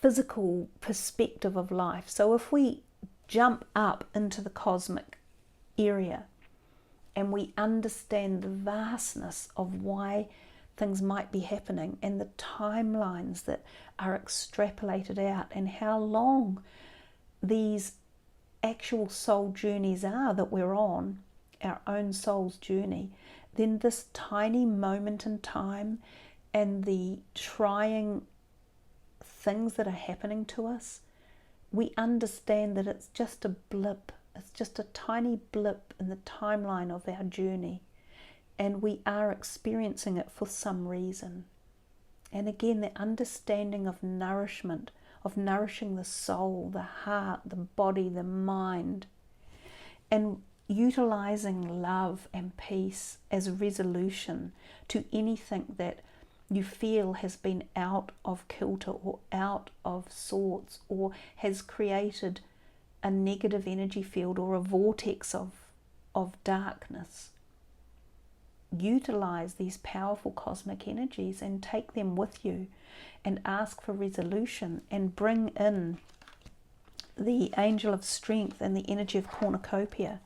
[SPEAKER 1] physical perspective of life. So if we jump up into the cosmic area and we understand the vastness of why things might be happening and the timelines that are extrapolated out, and how long these actual soul journeys are that we're on, our own soul's journey, then this tiny moment in time and the trying things that are happening to us, we understand that it's just a blip. It's just a tiny blip in the timeline of our journey, and we are experiencing it for some reason. And again, the understanding of nourishment, of nourishing the soul, the heart, the body, the mind, and utilizing love and peace as a resolution to anything that you feel has been out of kilter or out of sorts, or has created a negative energy field or a vortex of darkness. Utilize these powerful cosmic energies and take them with you, and ask for resolution, and bring in the angel of strength and the energy of cornucopia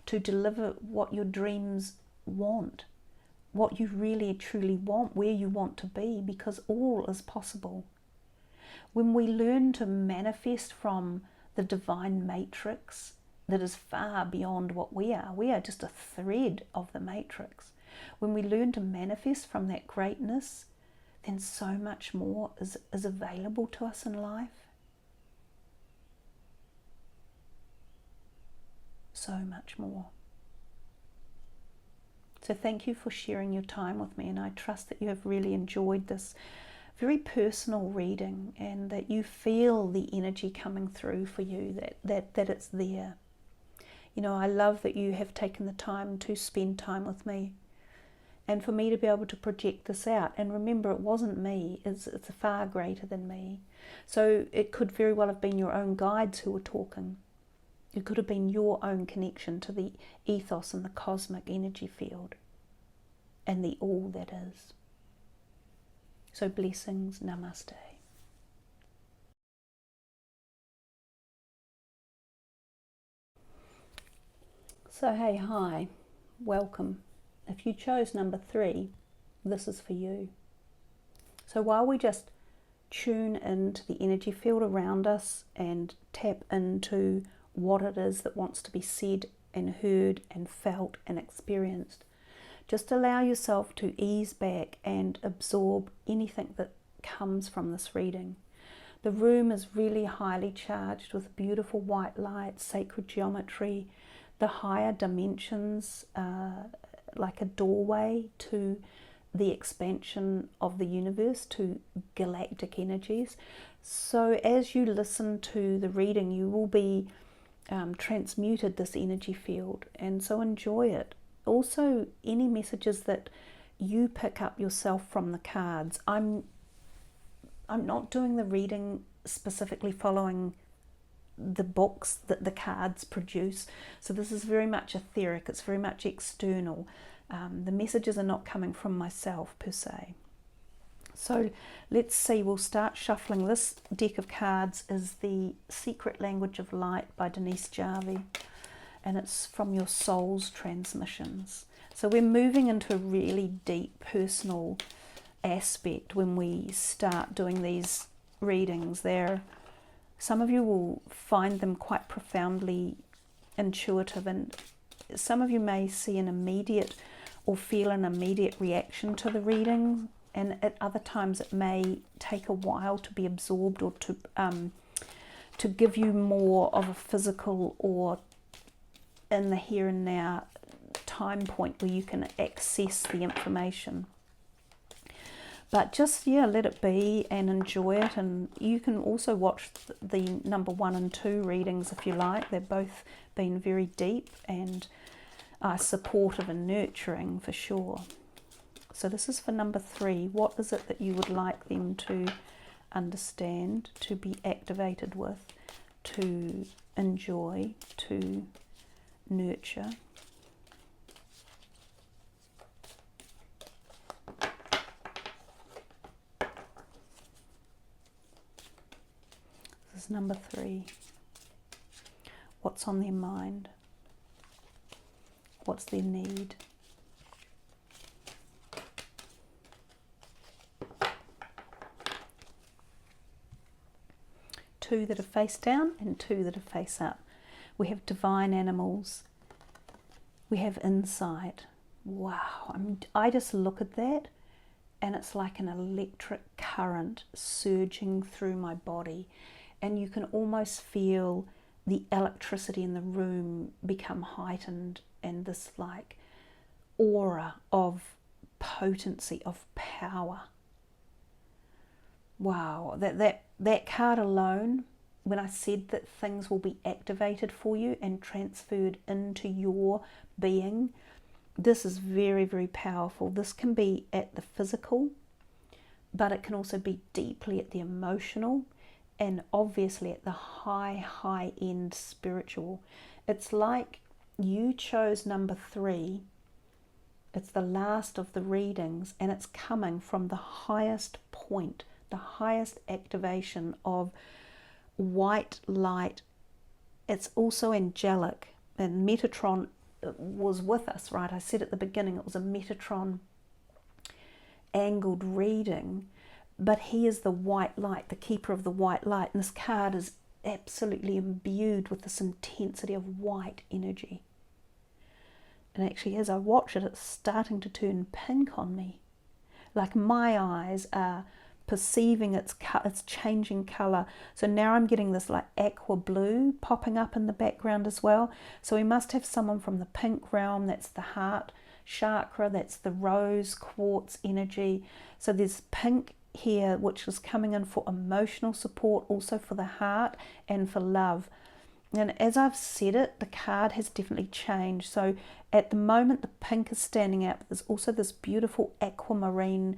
[SPEAKER 1] to deliver what your dreams want, what you really truly want, where you want to be, because all is possible. When we learn to manifest from the divine matrix that is far beyond what we are just a thread of the matrix. When we learn to manifest from that greatness, then so much more is available to us in life. So much more. So thank you for sharing your time with me, and I trust that you have really enjoyed this very personal reading, and that you feel the energy coming through for you, that it's there. You know, I love that you have taken the time to spend time with me, and for me to be able to project this out. And remember, it wasn't me, it's far greater than me. So it could very well have been your own guides who were talking. It could have been your own connection to the ethos and the cosmic energy field and the all that is. So blessings, namaste. So hey, hi, welcome. If you chose number 3, this is for you. So while we just tune into the energy field around us and tap into what it is that wants to be said and heard and felt and experienced, just allow yourself to ease back and absorb anything that comes from this reading. The room is really highly charged with beautiful white light, sacred geometry, the higher dimensions, like a doorway to the expansion of the universe, to galactic energies. So as you listen to the reading, you will be transmuted this energy field, and so enjoy it. Also, any messages that you pick up yourself from the cards, I'm not doing the reading specifically following the books that the cards produce. So this is very much etheric, it's very much external. The messages are not coming from myself per se. So let's see, we'll start shuffling. This deck of cards is The Secret Language of Light by Denise Jarvie, and it's from your soul's transmissions. So we're moving into a really deep personal aspect when we start doing these readings. Some of you will find them quite profoundly intuitive, and some of you may see an immediate or feel an immediate reaction to the reading, and at other times it may take a while to be absorbed, or to give you more of a physical or in the here and now time point where you can access the information. But just, yeah, let it be and enjoy it. And you can also watch the number 1 and 2 readings if you like. They've both been very deep and supportive and nurturing for sure. So this is for number 3. What is it that you would like them to understand, to be activated with, to enjoy, to nurture? This is number 3. What's on their mind? What's their need? Two that are face down and 2 that are face up. We have divine animals. We have insight. Wow, I just look at that and it's like an electric current surging through my body, and you can almost feel the electricity in the room become heightened, and this like aura of potency, of power. Wow, that card alone, when I said that things will be activated for you and transferred into your being, this is very, very powerful. This can be at the physical, but it can also be deeply at the emotional, and obviously at the high end spiritual. It's like you chose number 3. It's the last of the readings, and it's coming from the highest point, the highest activation of white light. It's also angelic, and Metatron was with us, right? I said at the beginning it was a Metatron angled reading, but he is the white light, the keeper of the white light, and this card is absolutely imbued with this intensity of white energy. And actually, as I watch it, it's starting to turn pink on me. Like my eyes are perceiving it's changing colour. So now I'm getting this like aqua blue popping up in the background as well. So we must have someone from the pink realm. That's the heart chakra. That's the rose quartz energy. So there's pink here, which is coming in for emotional support, also for the heart and for love. And as I've said it, the card has definitely changed. So at the moment, the pink is standing out, but there's also this beautiful aquamarine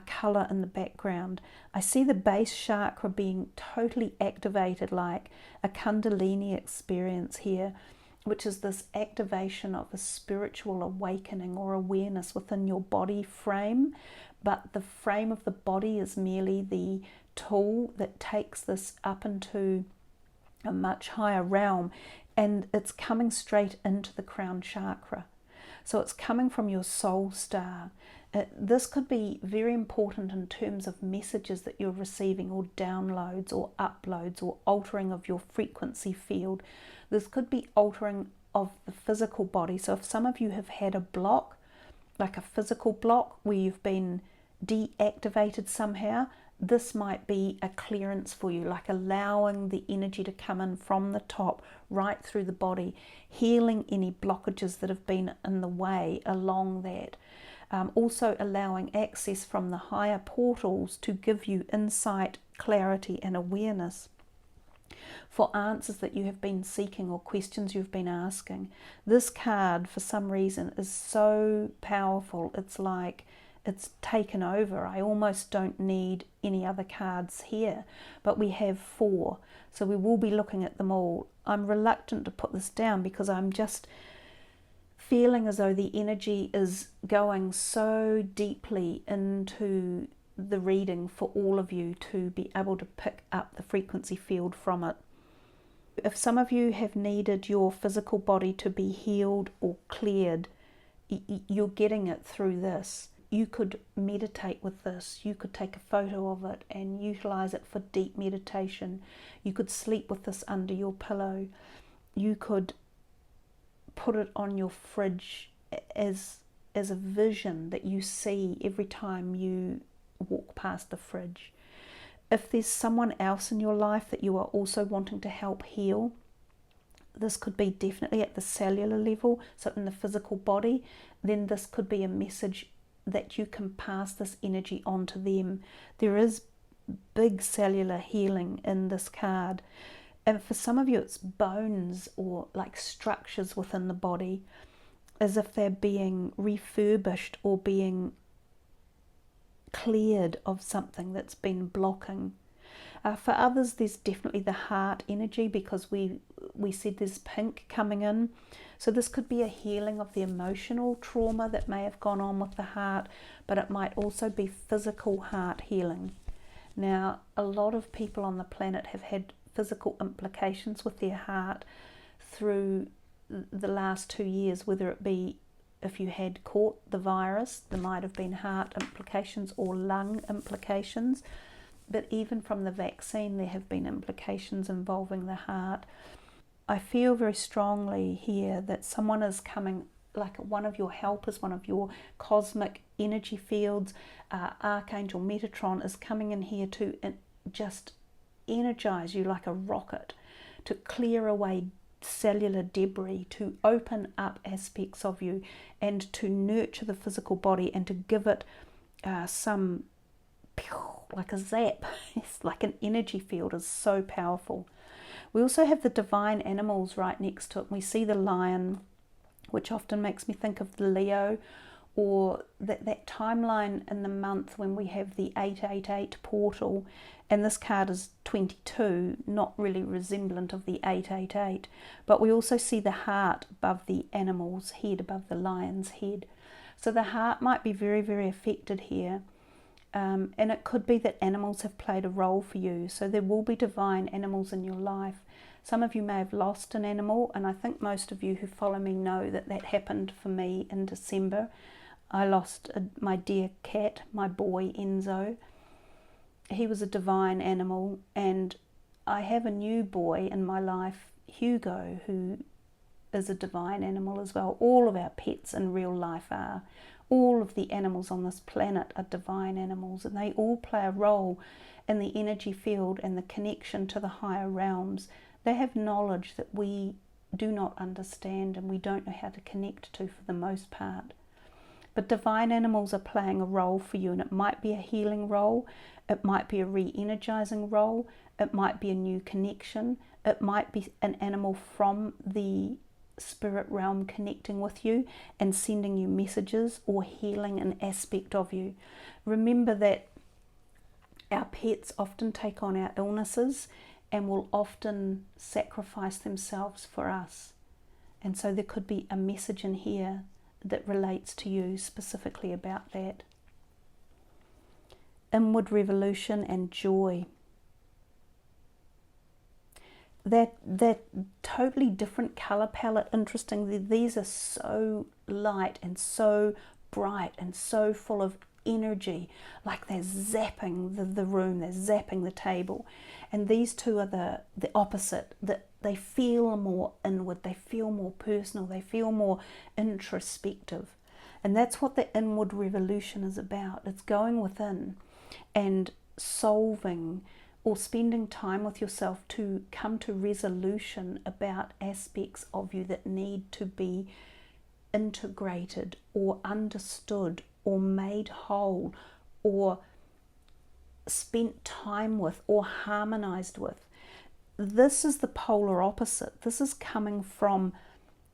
[SPEAKER 1] colour in the background. I see the base chakra being totally activated, like a Kundalini experience here, which is this activation of a spiritual awakening or awareness within your body frame. But the frame of the body is merely the tool that takes this up into a much higher realm, and it's coming straight into the crown chakra. So it's coming from your soul star. This could be very important in terms of messages that you're receiving, or downloads or uploads, or altering of your frequency field. This could be altering of the physical body. So if some of you have had a block, like a physical block where you've been deactivated somehow, this might be a clearance for you, like allowing the energy to come in from the top right through the body, healing any blockages that have been in the way along that. Also allowing access from the higher portals to give you insight, clarity and awareness for answers that you have been seeking or questions you've been asking. This card, for some reason, is so powerful. It's like it's taken over. I almost don't need any other cards here, but we have 4, so we will be looking at them all. I'm reluctant to put this down because I'm just feeling as though the energy is going so deeply into the reading for all of you to be able to pick up the frequency field from it. If some of you have needed your physical body to be healed or cleared, you're getting it through this. You could meditate with this. You could take a photo of it and utilize it for deep meditation. You could sleep with this under your pillow. You could put it on your fridge as as a vision that you see every time you walk past the fridge. If there's someone else in your life that you are also wanting to help heal, this could be definitely at the cellular level, so in the physical body, then this could be a message that you can pass this energy on to them. There is big cellular healing in this card. And for some of you, it's bones or like structures within the body, as if they're being refurbished or being cleared of something that's been blocking. For others, there's definitely the heart energy, because we said there's pink coming in. So this could be a healing of the emotional trauma that may have gone on with the heart, but it might also be physical heart healing. Now, a lot of people on the planet have had physical implications with their heart through the last 2 years, whether it be if you had caught the virus, there might have been heart implications or lung implications. But even from the vaccine, there have been implications involving the heart. I feel very strongly here that someone is coming, like one of your helpers, one of your cosmic energy fields, Archangel Metatron is coming in here to just energize you like a rocket, to clear away cellular debris, to open up aspects of you, and to nurture the physical body, and to give it some, like a zap. It's like an energy field is so powerful. We also have the divine animals right next to it. We see the lion, which often makes me think of the Leo, or that timeline in the month when we have the 888 portal, and this card is 22, not really resemblant of the 888, but we also see the heart above the animal's head, above the lion's head. So the heart might be very, very affected here. And it could be that animals have played a role for you. So there will be divine animals in your life. Some of you may have lost an animal, and I think most of you who follow me know that that happened for me in December. I lost my dear cat, my boy Enzo. He was a divine animal, and I have a new boy in my life, Hugo, who is a divine animal as well. All of our pets in real life are. All of the animals on this planet are divine animals, and they all play a role in the energy field and the connection to the higher realms. They have knowledge that we do not understand and we don't know how to connect to for the most part. But divine animals are playing a role for you, and it might be a healing role, it might be a re-energizing role, it might be a new connection, it might be an animal from the spirit realm connecting with you and sending you messages or healing an aspect of you. Remember that our pets often take on our illnesses and will often sacrifice themselves for us. And so there could be a message in here that relates to you specifically about that. Inward revolution and joy. That totally different color palette. Interestingly, these are so light and so bright and so full of energy, like they're zapping the room, they're zapping the table. And these two are the opposite, that they feel more inward, they feel more personal, they feel more introspective. And that's what the inward revolution is about. It's going within and solving or spending time with yourself to come to resolution about aspects of you that need to be integrated or understood or made whole or spent time with or harmonized with. This is the polar opposite. This is coming from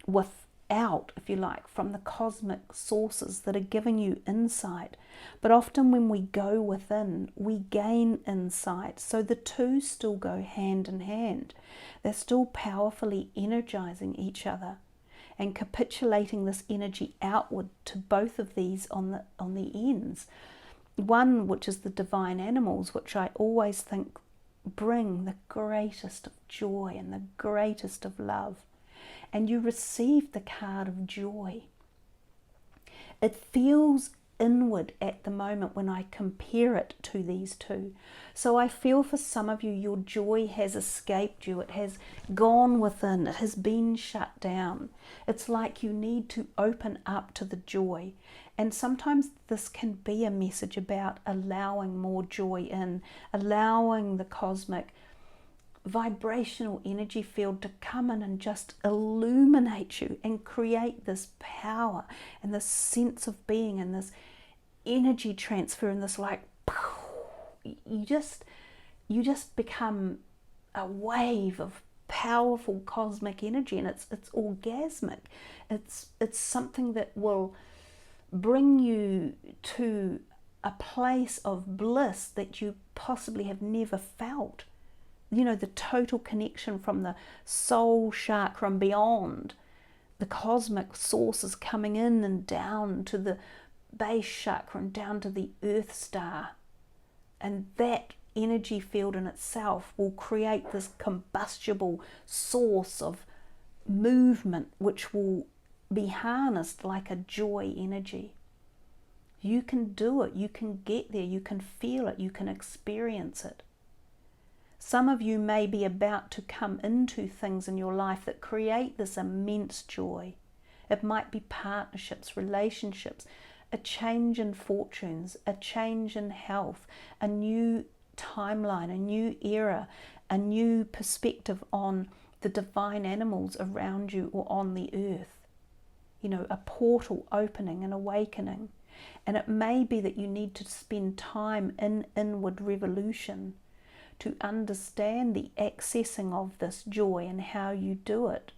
[SPEAKER 1] without, if you like, from the cosmic sources that are giving you insight. But often when we go within, we gain insight. So the two still go hand in hand. They're still powerfully energizing each other and capitulating this energy outward to both of these on the ends. One, which is the divine animals, which I always think bring the greatest of joy and the greatest of love. And you receive the card of joy. It feels inward at the moment when I compare it to these two. So I feel for some of you, your joy has escaped you. It has gone within. It has been shut down. It's like you need to open up to the joy. And sometimes this can be a message about allowing more joy in, allowing the cosmic vibrational energy field to come in and just illuminate you and create this power and this sense of being and this energy transfer and this like you just become a wave of powerful cosmic energy, and it's orgasmic. It's something that will bring you to a place of bliss that you possibly have never felt. You know, the total connection from the soul chakra and beyond. The cosmic sources coming in and down to the base chakra and down to the earth star. And that energy field in itself will create this combustible source of movement which will be harnessed like a joy energy. You can do it. You can get there. You can feel it. You can experience it. Some of you may be about to come into things in your life that create this immense joy. It might be partnerships, relationships, a change in fortunes, a change in health, a new timeline, a new era, a new perspective on the divine animals around you or on the earth. You know, a portal opening and awakening. And it may be that you need to spend time in inward revolution to understand the accessing of this joy and how you do it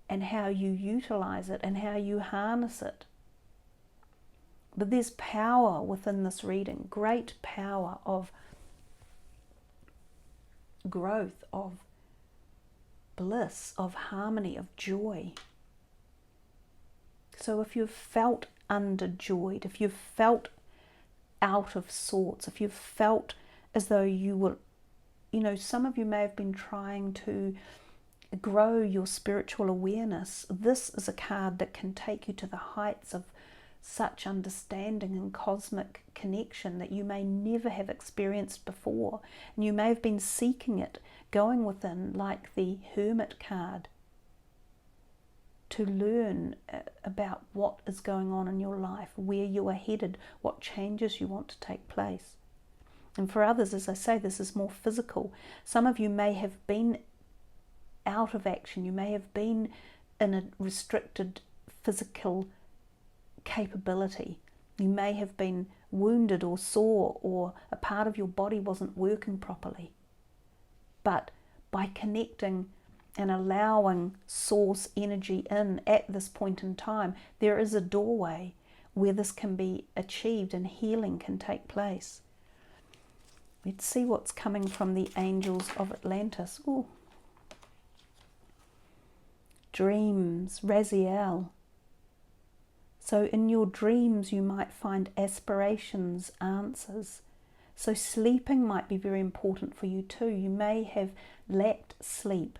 [SPEAKER 1] and how you utilize it and how you harness it. But there's power within this reading, great power of growth, of bliss, of harmony, of joy. So if you've felt underjoyed, if you've felt out of sorts, if you've felt as though you were, you know, some of you may have been trying to grow your spiritual awareness. This is a card that can take you to the heights of such understanding and cosmic connection that you may never have experienced before. And you may have been seeking it, going within, like the Hermit card, to learn about what is going on in your life, where you are headed, what changes you want to take place. And for others, as I say, this is more physical. Some of you may have been out of action. You may have been in a restricted physical capability. You may have been wounded or sore, or a part of your body wasn't working properly. But by connecting and allowing source energy in at this point in time, there is a doorway where this can be achieved and healing can take place. Let's see what's coming from the angels of Atlantis. Ooh. Dreams, Raziel. So in your dreams you might find aspirations, answers. So sleeping might be very important for you too. You may have lacked sleep.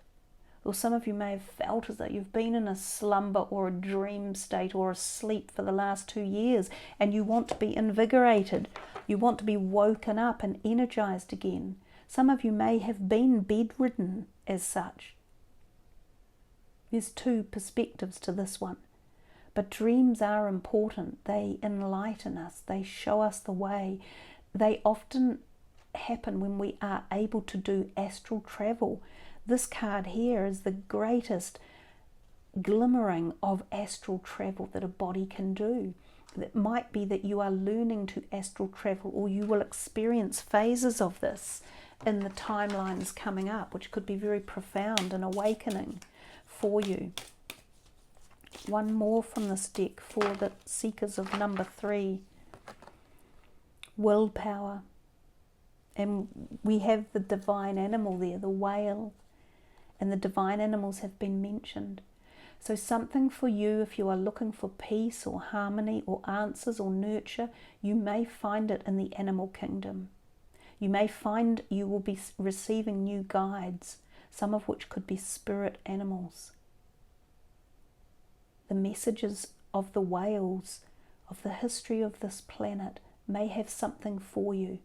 [SPEAKER 1] Or some of you may have felt as though you've been in a slumber or a dream state or a sleep for the last 2 years, and you want to be invigorated. You want to be woken up and energized again. Some of you may have been bedridden as such. There's two perspectives to this one. But dreams are important. They enlighten us. They show us the way. They often happen when we are able to do astral travel. This card here is the greatest glimmering of astral travel that a body can do. It might be that you are learning to astral travel, or you will experience phases of this in the timelines coming up, which could be very profound and awakening for you. One more from this deck for the seekers of number 3. Willpower. And we have the divine animal there, the whale. And the divine animals have been mentioned. So something for you, if you are looking for peace or harmony or answers or nurture, you may find it in the animal kingdom. You may find you will be receiving new guides, some of which could be spirit animals. The messages of the whales, of the history of this planet may have something for you.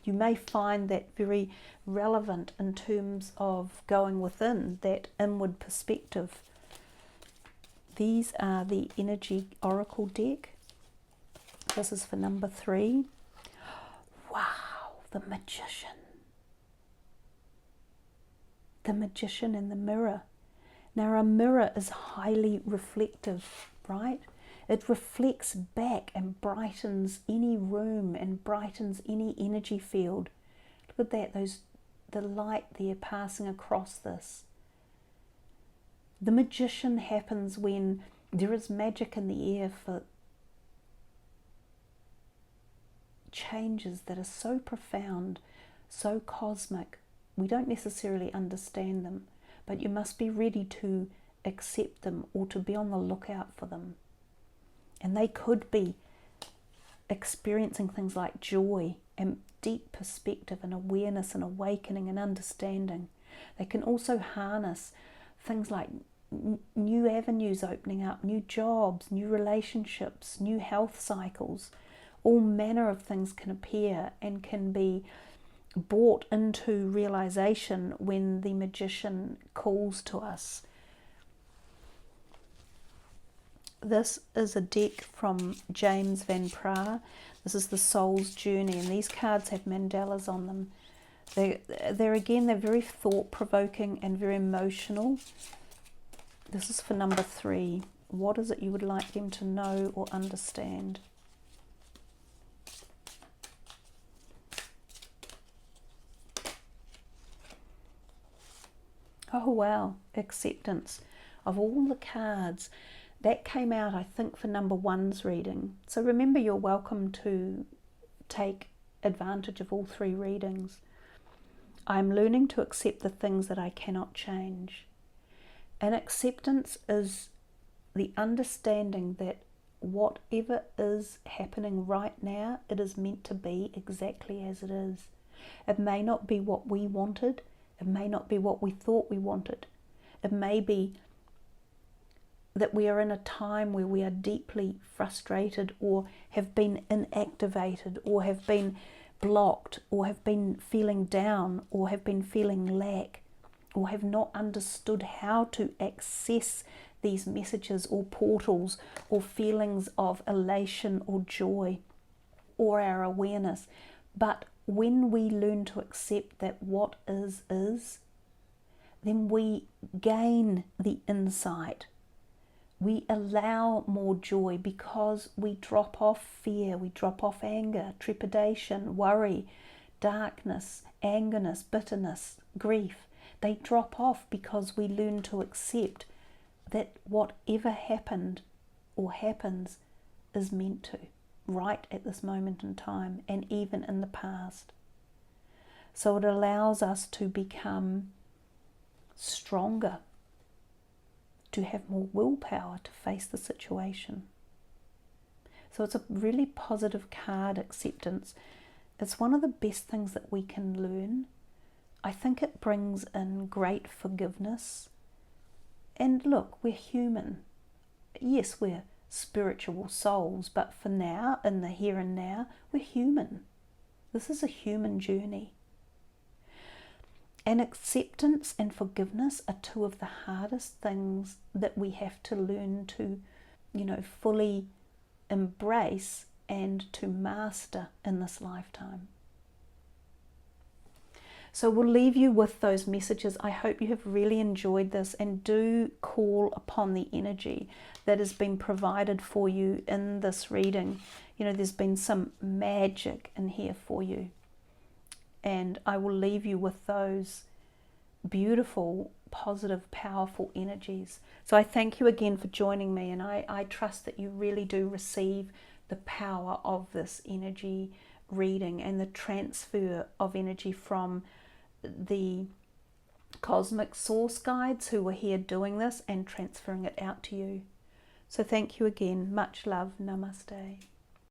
[SPEAKER 1] You may find that very relevant in terms of going within, that inward perspective. These are the Energy Oracle deck. This is for number 3. Wow, the Magician. The Magician and the Mirror. Now a mirror is highly reflective, right? It reflects back and brightens any room and brightens any energy field. Look at that, the light there passing across this. The Magician happens when there is magic in the air for changes that are so profound, so cosmic. We don't necessarily understand them, but you must be ready to accept them or to be on the lookout for them. And they could be experiencing things like joy and deep perspective and awareness and awakening and understanding. They can also harness things like new avenues opening up, new jobs, new relationships, new health cycles. All manner of things can appear and can be brought into realization when the Magician calls to us. This is a deck from James Van Praagh. This is the Soul's Journey, and these cards have mandalas on them. They're very thought-provoking and very emotional. This is for number 3. What is it you would like them to know or understand? Oh wow, acceptance. Of all the cards, that came out, I think, for number 1's reading. So remember, you're welcome to take advantage of all 3 readings. I'm learning to accept the things that I cannot change. And acceptance is the understanding that whatever is happening right now, it is meant to be exactly as it is. It may not be what we wanted. It may not be what we thought we wanted. It may be that we are in a time where we are deeply frustrated or have been inactivated or have been blocked or have been feeling down or have been feeling lack or have not understood how to access these messages or portals or feelings of elation or joy or our awareness. But when we learn to accept that what is, then we gain the insight. We allow more joy because we drop off fear, we drop off anger, trepidation, worry, darkness, angerness, bitterness, grief. They drop off because we learn to accept that whatever happened or happens is meant to, right at this moment in time and even in the past. So it allows us to become stronger, to have more willpower to face the situation. So it's a really positive card, acceptance. It's one of the best things that we can learn. I think it brings in great forgiveness. And look, we're human. Yes, we're spiritual souls, but for now, in the here and now, we're human. This is a human journey. And acceptance and forgiveness are 2 of the hardest things that we have to learn to, fully embrace and to master in this lifetime. So we'll leave you with those messages. I hope you have really enjoyed this, and do call upon the energy that has been provided for you in this reading. There's been some magic in here for you. And I will leave you with those beautiful, positive, powerful energies. So I thank you again for joining me, and I trust that you really do receive the power of this energy reading and the transfer of energy from the cosmic source guides who were here doing this and transferring it out to you. So thank you again. Much love. Namaste.